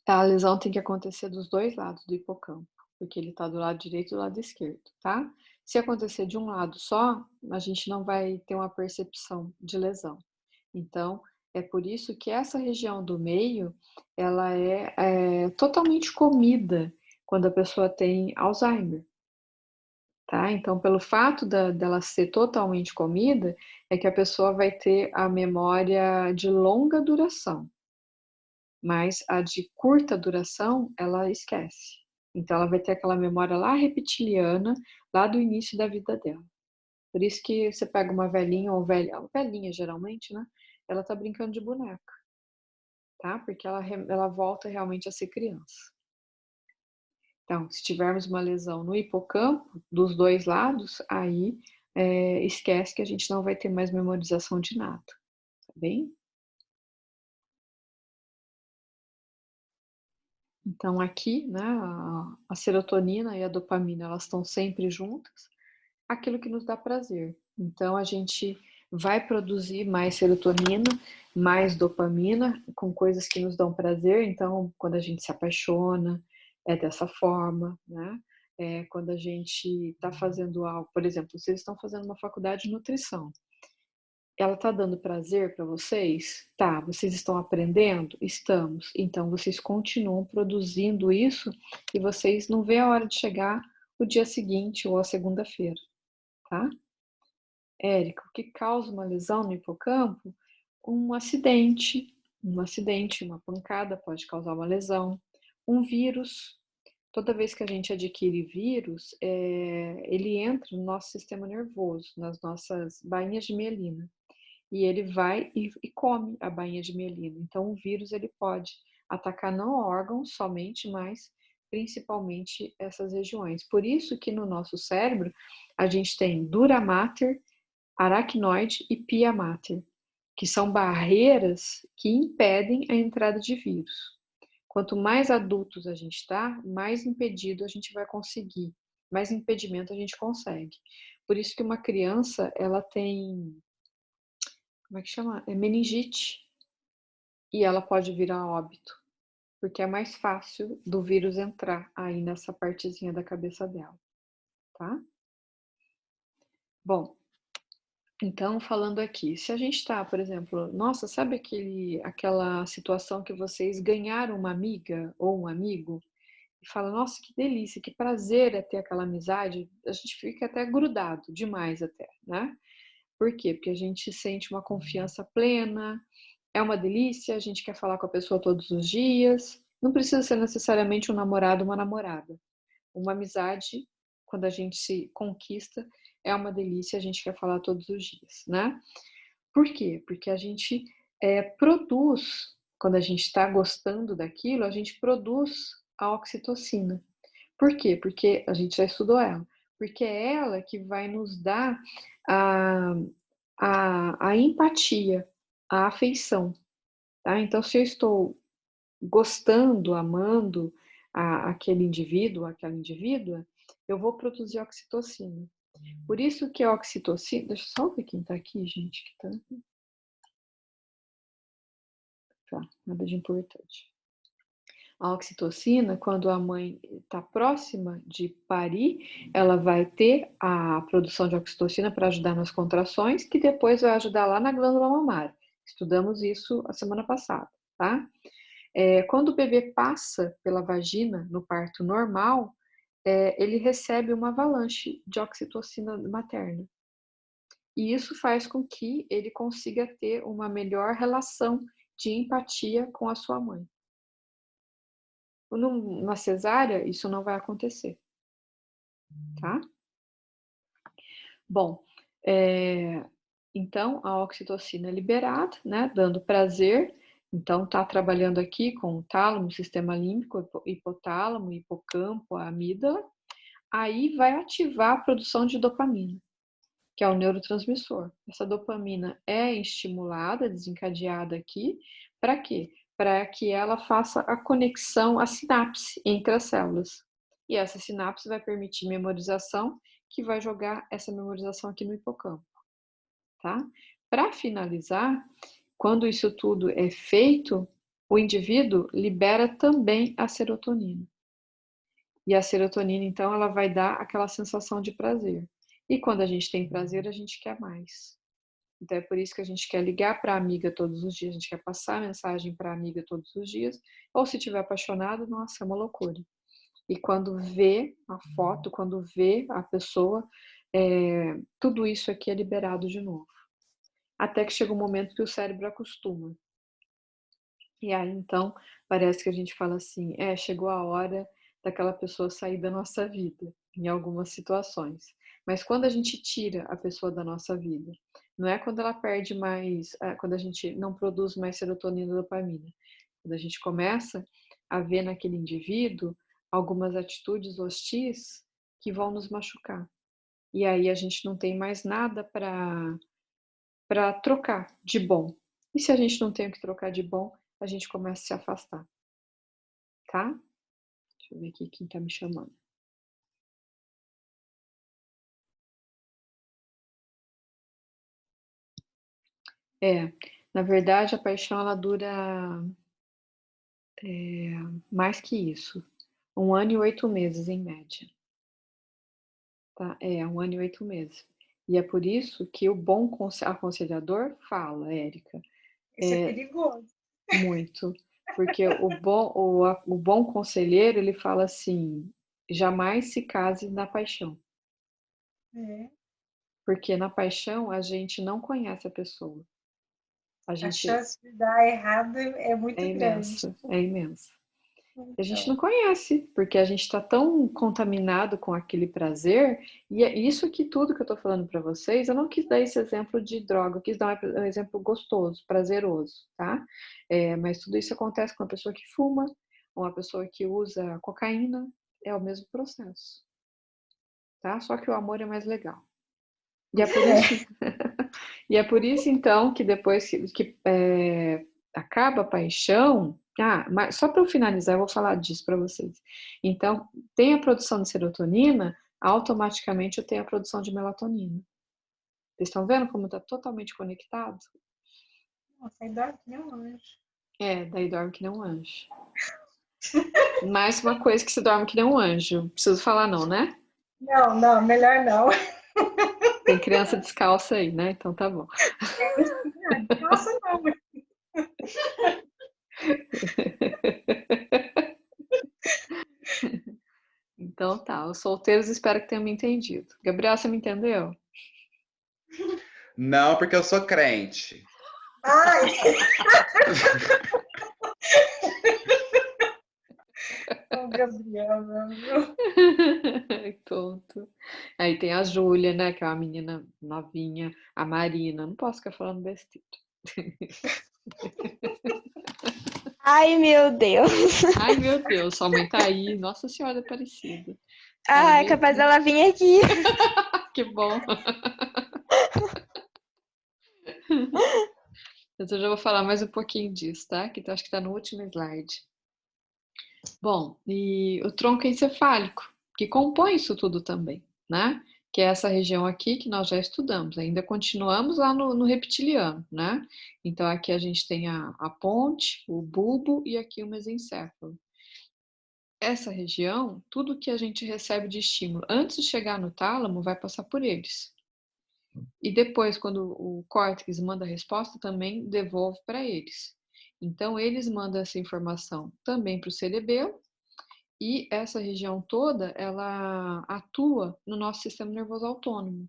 a lesão tem que acontecer dos dois lados do hipocampo, porque ele está do lado direito e do lado esquerdo, tá? Se acontecer de um lado só, a gente não vai ter uma percepção de lesão. Então, é por isso que essa região do meio, ela é totalmente comida quando a pessoa tem Alzheimer, tá? Então, pelo fato dela ser totalmente comida, é que a pessoa vai ter a memória de longa duração, mas a de curta duração, ela esquece. Então, ela vai ter aquela memória lá reptiliana, lá do início da vida dela. Por isso que você pega uma velhinha ou velhinha geralmente, né? Ela tá brincando de boneca, tá? Porque ela volta realmente a ser criança. Então, se tivermos uma lesão no hipocampo, dos dois lados, aí esquece que a gente não vai ter mais memorização de nada, tá bem? Então, aqui, né, a serotonina e a dopamina, elas estão sempre juntas, aquilo que nos dá prazer. Então, a gente vai produzir mais serotonina, mais dopamina, com coisas que nos dão prazer. Então, quando a gente se apaixona, é dessa forma, né? Quando a gente está fazendo algo, por exemplo, vocês estão fazendo uma faculdade de nutrição. Ela está dando prazer para vocês? Tá. Vocês estão aprendendo? Estamos. Então, vocês continuam produzindo isso e vocês não vê a hora de chegar o dia seguinte ou a segunda-feira, tá? Érica, o que causa uma lesão no hipocampo? Um acidente, uma pancada pode causar uma lesão. Um vírus, toda vez que a gente adquire vírus, ele entra no nosso sistema nervoso, nas nossas bainhas de mielina. E ele vai e come a bainha de mielina. Então, o vírus ele pode atacar não órgãos somente, mas principalmente essas regiões. Por isso que no nosso cérebro a gente tem dura mater, aracnoide e pia mater, que são barreiras que impedem a entrada de vírus. Quanto mais adultos a gente está, mais impedido a gente vai conseguir, mais impedimento a gente consegue. Por isso que uma criança, ela tem, como é que chama? É meningite, e ela pode virar óbito, porque é mais fácil do vírus entrar aí nessa partezinha da cabeça dela, tá? Bom, então, falando aqui, se a gente está, por exemplo, nossa, sabe aquela situação que vocês ganharam uma amiga ou um amigo e fala, nossa, que delícia, que prazer é ter aquela amizade, a gente fica até grudado, demais até, né? Por quê? Porque a gente sente uma confiança plena, é uma delícia, a gente quer falar com a pessoa todos os dias, não precisa ser necessariamente um namorado ou uma namorada. Uma amizade, quando a gente se conquista, é uma delícia, a gente quer falar todos os dias, né? Por quê? Porque a gente produz, quando a gente está gostando daquilo, a gente produz a oxitocina. Por quê? Porque a gente já estudou ela. Porque é ela que vai nos dar a, a empatia, a afeição. Tá? Então, se eu estou gostando, amando aquele indivíduo, aquela indivídua, eu vou produzir oxitocina. Por isso que a oxitocina. Deixa eu só ver quem tá aqui, gente, que tá, nada de importante. A oxitocina, quando a mãe está próxima de parir, ela vai ter a produção de oxitocina para ajudar nas contrações, que depois vai ajudar lá na glândula mamária. Estudamos isso a semana passada, tá? Quando o bebê passa pela vagina no parto normal, ele recebe uma avalanche de oxitocina materna. E isso faz com que ele consiga ter uma melhor relação de empatia com a sua mãe. Numa cesárea, isso não vai acontecer, tá? Bom, então a oxitocina é liberada, né, dando prazer. Então, tá trabalhando aqui com o tálamo, sistema límbico, hipotálamo, hipocampo, a amígdala. Aí vai ativar a produção de dopamina, que é o neurotransmissor. Essa dopamina é estimulada, desencadeada aqui, para quê? Para que ela faça a conexão, a sinapse entre as células. E essa sinapse vai permitir memorização, que vai jogar essa memorização aqui no hipocampo, tá? Para finalizar, quando isso tudo é feito, o indivíduo libera também a serotonina. E a serotonina, então, ela vai dar aquela sensação de prazer. E quando a gente tem prazer, a gente quer mais. Então é por isso que a gente quer ligar para a amiga todos os dias, a gente quer passar mensagem para a amiga todos os dias, ou se estiver apaixonado, nossa, é uma loucura. E quando vê a foto, quando vê a pessoa, tudo isso aqui é liberado de novo. Até que chega um momento que o cérebro acostuma. E aí, então, parece que a gente fala assim, chegou a hora daquela pessoa sair da nossa vida, em algumas situações. Mas quando a gente tira a pessoa da nossa vida, não é quando ela perde mais, quando a gente não produz mais serotonina e dopamina. Quando a gente começa a ver naquele indivíduo algumas atitudes hostis que vão nos machucar. E aí a gente não tem mais nada para trocar de bom. E se a gente não tem o que trocar de bom, a gente começa a se afastar. Tá? Deixa eu ver aqui quem tá me chamando. Na verdade, a paixão ela dura mais que isso. 1 ano e 8 meses, em média. Tá? 1 ano e 8 meses. E é por isso que o bom aconselhador fala, Érica. Isso é perigoso. Muito. Porque o bom conselheiro, ele fala assim, jamais se case na paixão. Porque na paixão a gente não conhece a pessoa. A chance de dar errado é muito grande. É imensa. Então. A gente não conhece, porque a gente está tão contaminado com aquele prazer, e é isso que tudo que eu estou falando para vocês, eu não quis dar esse exemplo de droga, eu quis dar um exemplo gostoso, prazeroso, tá? Mas tudo isso acontece com uma pessoa que fuma, uma pessoa que usa cocaína, é o mesmo processo, tá? Só que o amor é mais legal. E é por isso, e é por isso então, que depois que acaba a paixão, mas só para eu finalizar, eu vou falar disso para vocês. Então, tem a produção de serotonina, automaticamente eu tenho a produção de melatonina. Vocês estão vendo como está totalmente conectado? Nossa, aí dorme que nem um anjo. Daí dorme que nem um anjo. Mais uma coisa que se dorme que nem um anjo. Preciso falar não, né? Não, melhor não. Tem criança descalça aí, né? Então tá bom. Nossa, não. Então tá, os solteiros espero que tenham me entendido. Gabriel, você me entendeu? Não, porque eu sou crente. Ai! O Gabriel, meu. Tonto. Aí tem a Júlia, né? Que é uma menina novinha. A Marina. Não posso ficar falando besteira. Ai, meu Deus. Ai, meu Deus, sua mãe tá aí. Nossa Senhora Aparecida. É capaz dela vir aqui. Que bom. Eu já vou falar mais um pouquinho disso, tá? Que eu acho que tá no último slide. Bom, e o tronco encefálico, que compõe isso tudo também, né? Que é essa região aqui que nós já estudamos. Ainda continuamos lá no reptiliano, né? Então aqui a gente tem a ponte, o bulbo e aqui o mesencéfalo. Essa região, tudo que a gente recebe de estímulo antes de chegar no tálamo vai passar por eles. E depois, quando o córtex manda a resposta, também devolve para eles. Então, eles mandam essa informação também para o cerebelo, e essa região toda, ela atua no nosso sistema nervoso autônomo.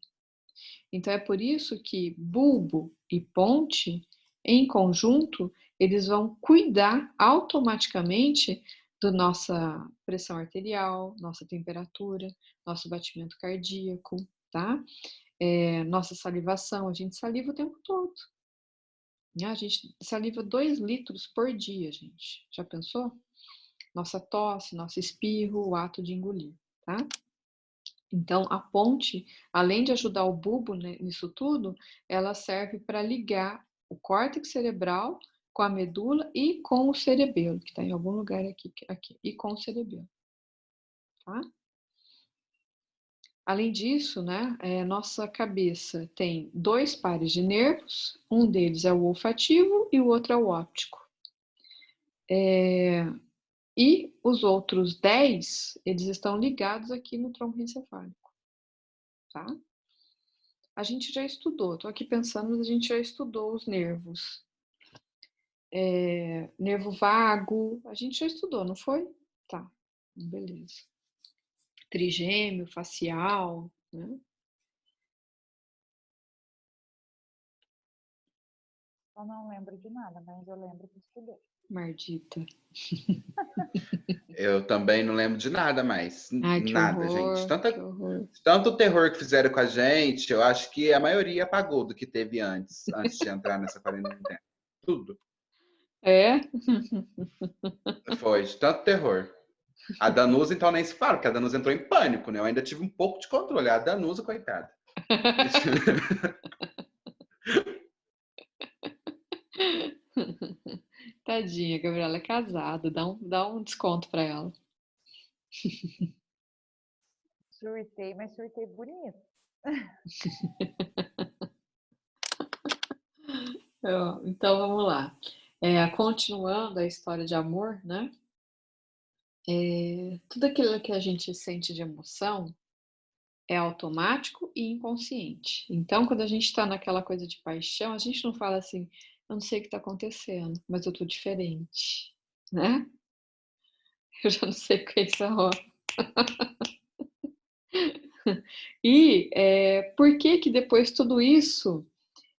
Então, é por isso que bulbo e ponte, em conjunto, eles vão cuidar automaticamente da nossa pressão arterial, nossa temperatura, nosso batimento cardíaco, tá? Nossa salivação, a gente saliva o tempo todo. A gente saliva 2 litros por dia, gente. Já pensou? Nossa tosse, nosso espirro, o ato de engolir, tá? Então, a ponte, além de ajudar o bulbo nisso tudo, ela serve para ligar o córtex cerebral com a medula e com o cerebelo, que está em algum lugar aqui, e com o cerebelo, tá? Além disso, né, nossa cabeça tem 2 pares de nervos, um deles é o olfativo e o outro é o óptico. E os outros 10, eles estão ligados aqui no tronco encefálico, tá? a gente já estudou. Estou aqui pensando, mas a gente já estudou os nervos. Nervo vago, a gente já estudou, não foi? Tá, beleza. Trigêmeo, facial, né? Eu não lembro de nada, mas eu lembro que estudei. Mardita. Eu também não lembro de nada mais. Ai, que Nada, horror, gente. que horror. Tanto terror que fizeram com a gente, eu acho que a maioria apagou do que teve antes de entrar nessa quarentena. Tudo. É? Foi de tanto terror. A Danusa, então, nem se fala, porque a Danusa entrou em pânico, né? Eu ainda tive um pouco de controle. A Danusa, coitada. Tadinha, a Gabriela é casada, dá um desconto pra ela. Surtei, mas surtei bonito. Então vamos lá. Continuando a história de amor, né? Tudo aquilo que a gente sente de emoção é automático e inconsciente. Então, quando a gente está naquela coisa de paixão, a gente não fala assim, eu não sei o que está acontecendo, mas eu tô diferente, né? Eu já não sei o que é essa hora. E por que depois tudo isso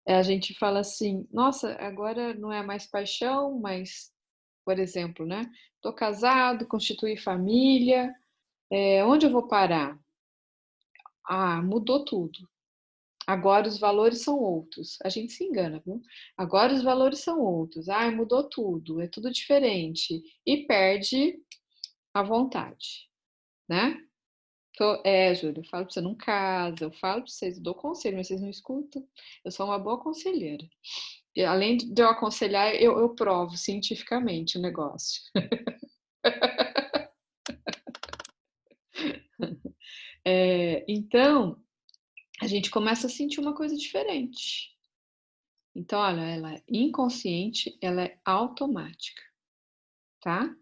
a gente fala assim, nossa, agora não é mais paixão, mas, por exemplo, né? Tô casado, constituí família, onde eu vou parar? Ah, mudou tudo. Agora os valores são outros. A gente se engana, viu? Agora os valores são outros. Ah, mudou tudo, é tudo diferente. E perde a vontade, né? Júlia, eu falo pra você, não casa, eu falo pra vocês, eu dou conselho, mas vocês não escutam. Eu sou uma boa conselheira. E, além de eu aconselhar, eu provo cientificamente o negócio. Então, a gente começa a sentir uma coisa diferente. Então, olha, ela é inconsciente, ela é automática, tá?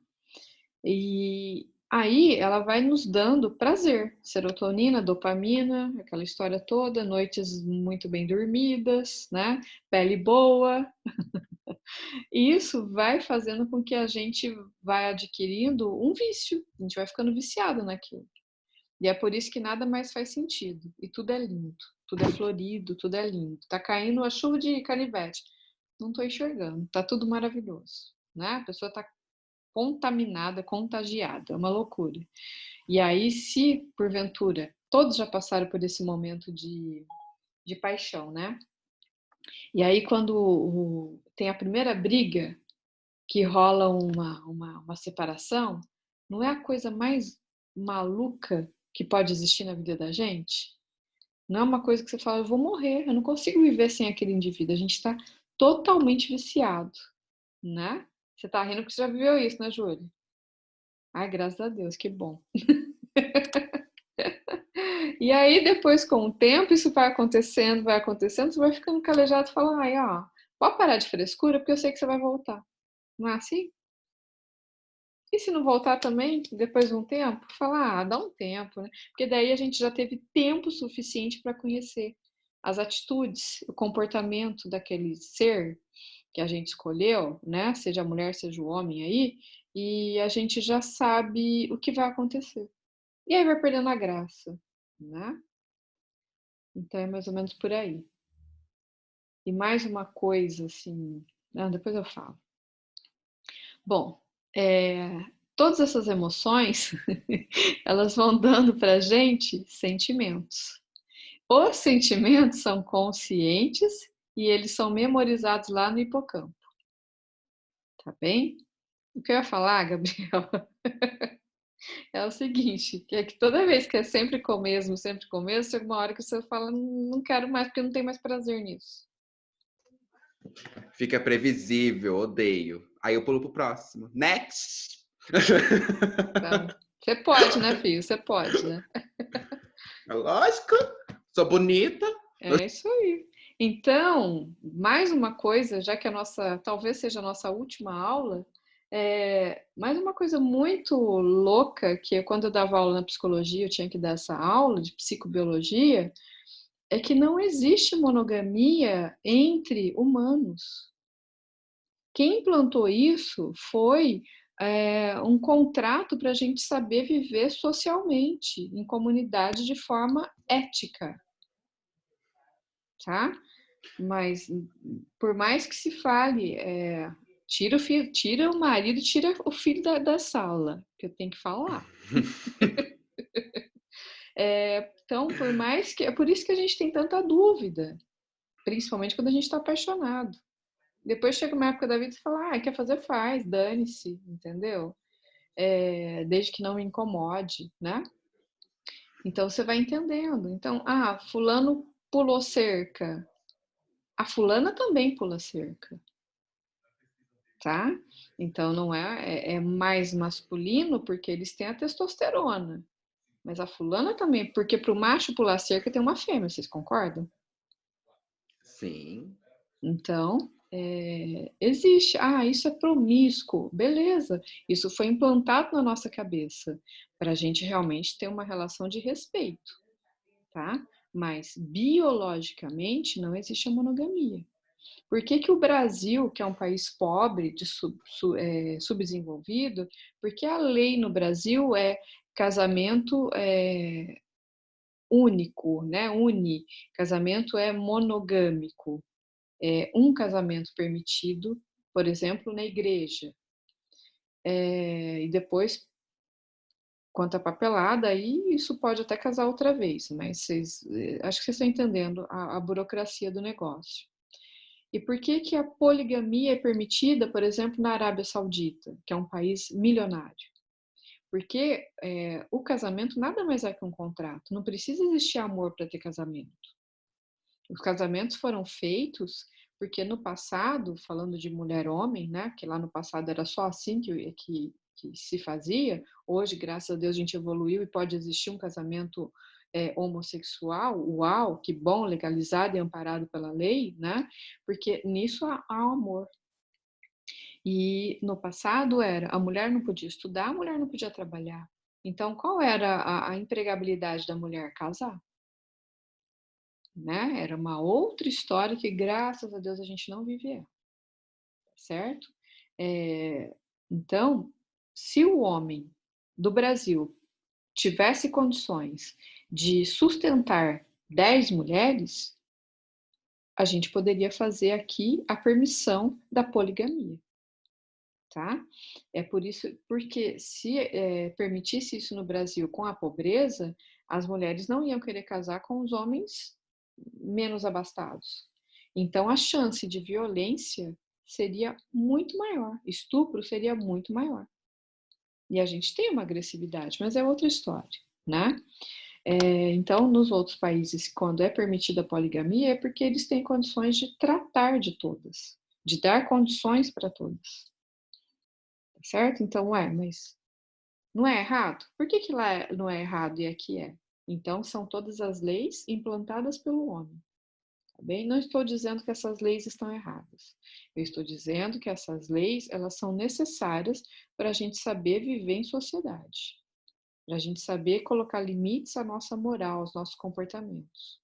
E aí ela vai nos dando prazer, serotonina, dopamina, aquela história toda, noites muito bem dormidas, né? Pele boa. E isso vai fazendo com que a gente vai adquirindo um vício, a gente vai ficando viciado naquilo. E é por isso que nada mais faz sentido. E tudo é lindo, tudo é florido, tudo é lindo. Tá caindo a chuva de canivete. Não tô enxergando, tá tudo maravilhoso, né? A pessoa tá contaminada, contagiada, é uma loucura. E aí, se porventura, todos já passaram por esse momento de paixão, né? E aí, quando tem a primeira briga, que rola uma separação, não é a coisa mais maluca que pode existir na vida da gente? Não é uma coisa que você fala, eu vou morrer, eu não consigo viver sem aquele indivíduo. A gente está totalmente viciado, né? Você tá rindo porque você já viveu isso, né, Júlia? Ai, graças a Deus, que bom. E aí, depois, com o tempo, isso vai acontecendo, você vai ficando calejado e fala, ai, ó, pode parar de frescura, porque eu sei que você vai voltar. Não é assim? E se não voltar também, depois de um tempo, fala, dá um tempo, né? Porque daí a gente já teve tempo suficiente para conhecer as atitudes, o comportamento daquele ser que a gente escolheu, né? Seja a mulher, seja o homem aí, e a gente já sabe o que vai acontecer. E aí vai perdendo a graça, né? Então é mais ou menos por aí. E mais uma coisa, assim, depois eu falo. Bom, todas essas emoções, elas vão dando pra gente sentimentos. Os sentimentos são conscientes e eles são memorizados lá no hipocampo. Tá bem? O que eu ia falar, Gabriela, é o seguinte, que é que toda vez que é sempre com o mesmo, chega uma hora que você fala, não quero mais, porque não tem mais prazer nisso. Fica previsível, odeio. Aí eu pulo pro próximo. Next! Então, você pode, né, filho? Você pode, né? Lógico, sou bonita. É isso aí. Então, mais uma coisa, já que talvez seja a nossa última aula, mais uma coisa muito louca, que quando eu dava aula na psicologia, eu tinha que dar essa aula de psicobiologia, é que não existe monogamia entre humanos. Quem implantou isso foi um contrato para a gente saber viver socialmente, em comunidade, de forma ética, tá? Mas, por mais que se fale, tira o marido, tira o filho da sala, que eu tenho que falar. Então, por mais que... É por isso que a gente tem tanta dúvida, principalmente quando a gente está apaixonado. Depois chega uma época da vida e você fala, quer fazer, faz, dane-se, entendeu? Desde que não me incomode, né? Então, você vai entendendo. Então, fulano pulou cerca. A fulana também pula cerca, tá? Então, não é mais masculino porque eles têm a testosterona. Mas a fulana também, porque para o macho pular cerca tem uma fêmea, vocês concordam? Sim. Então, existe. Isso é promíscuo. Beleza. Isso foi implantado na nossa cabeça para a gente realmente ter uma relação de respeito, tá? Mas, biologicamente, não existe a monogamia. Por que o Brasil, que é um país pobre, subdesenvolvido, porque a lei no Brasil é casamento único, né? Casamento é monogâmico. Um casamento permitido, por exemplo, na igreja. E depois, quanto à papelada, aí isso pode até casar outra vez, mas acho que vocês estão entendendo a burocracia do negócio. E por que a poligamia é permitida, por exemplo, na Arábia Saudita, que é um país milionário? Porque o casamento nada mais é que um contrato. Não precisa existir amor para ter casamento. Os casamentos foram feitos porque no passado, falando de mulher-homem, né, que lá no passado era só assim que se fazia, hoje, graças a Deus, a gente evoluiu e pode existir um casamento homossexual, uau, que bom, legalizado e amparado pela lei, né? Porque nisso há amor. E no passado a mulher não podia estudar, a mulher não podia trabalhar. Então, qual era a empregabilidade da mulher? Casar. Né? Era uma outra história que, graças a Deus, a gente não vive, certo? Então, se o homem do Brasil tivesse condições de sustentar 10 mulheres, a gente poderia fazer aqui a permissão da poligamia, tá? É por isso, porque se permitisse isso no Brasil com a pobreza, as mulheres não iam querer casar com os homens menos abastados. Então, a chance de violência seria muito maior, estupro seria muito maior. E a gente tem uma agressividade, mas é outra história, né? Então, nos outros países, quando é permitida a poligamia, é porque eles têm condições de tratar de todas, de dar condições para todas. Tá certo? Então, mas não é errado? Por que lá não é errado e aqui é? Então, são todas as leis implantadas pelo homem. Tá bem? Não estou dizendo que essas leis estão erradas. Eu estou dizendo que essas leis, elas são necessárias para a gente saber viver em sociedade. Para a gente saber colocar limites à nossa moral, aos nossos comportamentos.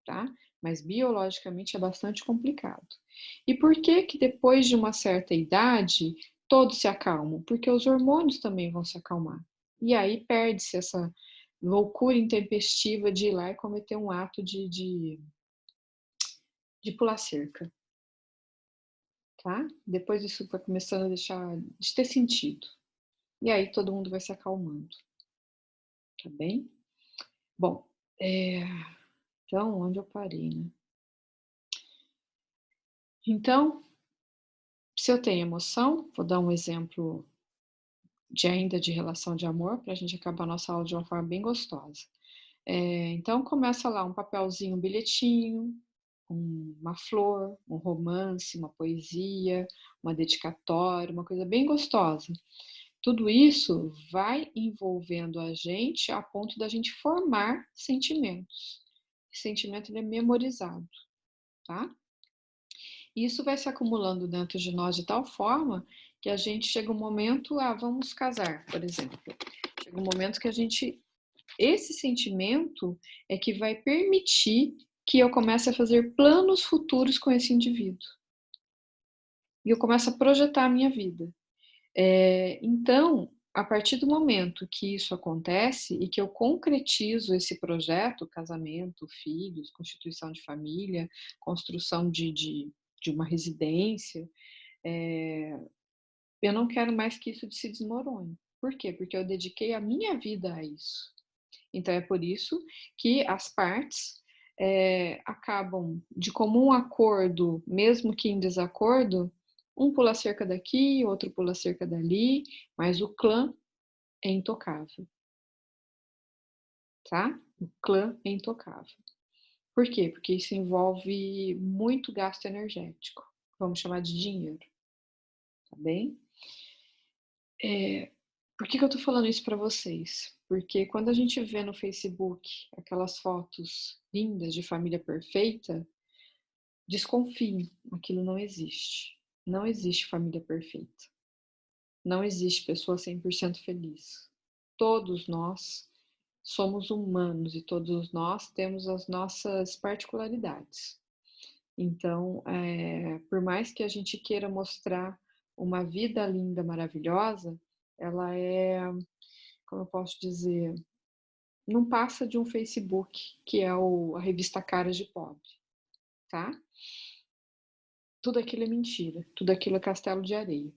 Tá? Mas biologicamente é bastante complicado. E por que depois de uma certa idade todos se acalmam? Porque os hormônios também vão se acalmar. E aí perde-se essa loucura intempestiva de ir lá e cometer um ato de pular cerca. Tá? Depois isso vai começando a deixar de ter sentido. E aí todo mundo vai se acalmando. Tá bem? Bom, então, onde eu parei, né? Então, se eu tenho emoção, vou dar um exemplo ainda de relação de amor, para a gente acabar a nossa aula de uma forma bem gostosa. Então, começa lá um papelzinho, um bilhetinho, uma flor, um romance, uma poesia, uma dedicatória, uma coisa bem gostosa. Tudo isso vai envolvendo a gente a ponto da gente formar sentimentos. O sentimento ele é memorizado, tá? E isso vai se acumulando dentro de nós de tal forma que a gente chega um momento, vamos casar, por exemplo. Chega um momento que a gente esse sentimento é que vai permitir que eu comece a fazer planos futuros com esse indivíduo. E eu começo a projetar a minha vida. Então, a partir do momento que isso acontece e que eu concretizo esse projeto, casamento, filhos, constituição de família, construção de uma residência, eu não quero mais que isso se desmorone. Por quê? Porque eu dediquei a minha vida a isso. Então, é por isso que as partes acabam de comum acordo, mesmo que em desacordo, um pula cerca daqui, outro pula cerca dali, mas o clã é intocável. Tá? O clã é intocável. Por quê? Porque isso envolve muito gasto energético. Vamos chamar de dinheiro. Tá bem? Por que eu tô falando isso para vocês? Porque quando a gente vê no Facebook aquelas fotos lindas de família perfeita, desconfiem, aquilo não existe. Não existe família perfeita. Não existe pessoa 100% feliz. Todos nós somos humanos e todos nós temos as nossas particularidades. Então, por mais que a gente queira mostrar uma vida linda, maravilhosa, ela como eu posso dizer, não passa de um Facebook, que é a revista Caras de Pobre, tá? Tudo aquilo é mentira, tudo aquilo é castelo de areia.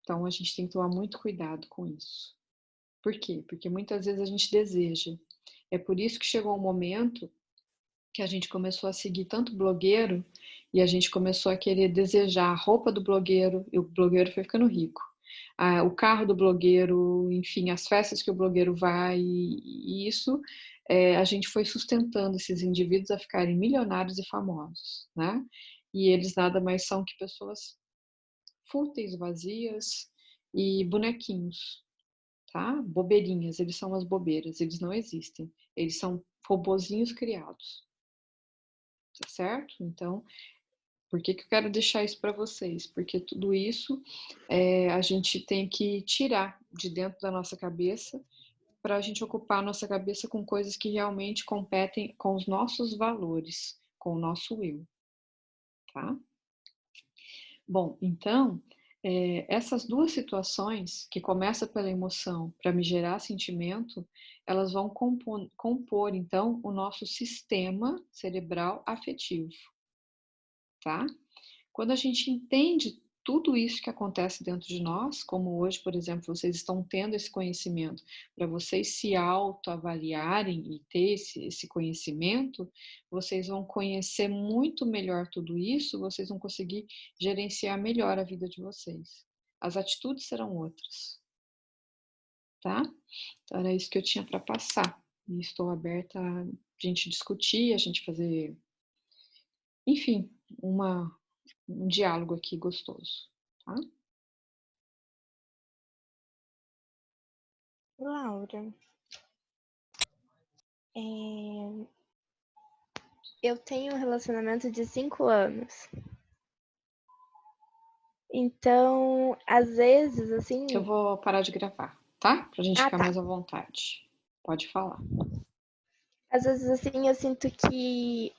Então, a gente tem que tomar muito cuidado com isso. Por quê? Porque muitas vezes a gente deseja. É por isso que chegou um momento que a gente começou a seguir tanto blogueiro e a gente começou a querer desejar a roupa do blogueiro e o blogueiro foi ficando rico. O carro do blogueiro, enfim, as festas que o blogueiro vai e isso a gente foi sustentando esses indivíduos a ficarem milionários e famosos, né? E eles nada mais são que pessoas fúteis, vazias e bonequinhos, tá? Bobeirinhas, eles são as bobeiras, eles não existem. Eles são robozinhos criados. Tá certo? Então, por que eu quero deixar isso para vocês? Porque tudo isso a gente tem que tirar de dentro da nossa cabeça para a gente ocupar a nossa cabeça com coisas que realmente competem com os nossos valores, com o nosso eu, tá? Bom, então, essas duas situações, que começa pela emoção para me gerar sentimento, elas vão compor, então, o nosso sistema cerebral afetivo, tá? Quando a gente entende tudo isso que acontece dentro de nós, como hoje, por exemplo, vocês estão tendo esse conhecimento, para vocês se autoavaliarem e ter esse conhecimento, vocês vão conhecer muito melhor tudo isso, vocês vão conseguir gerenciar melhor a vida de vocês. As atitudes serão outras, tá? Então, era isso que eu tinha para passar. E estou aberta a gente discutir, a gente fazer, enfim, um diálogo aqui gostoso, tá? Laura, eu tenho um relacionamento de 5 anos. Então, às vezes, assim... Eu vou parar de gravar, tá? Pra gente ficar mais à vontade. Pode falar. Às vezes, assim, eu sinto que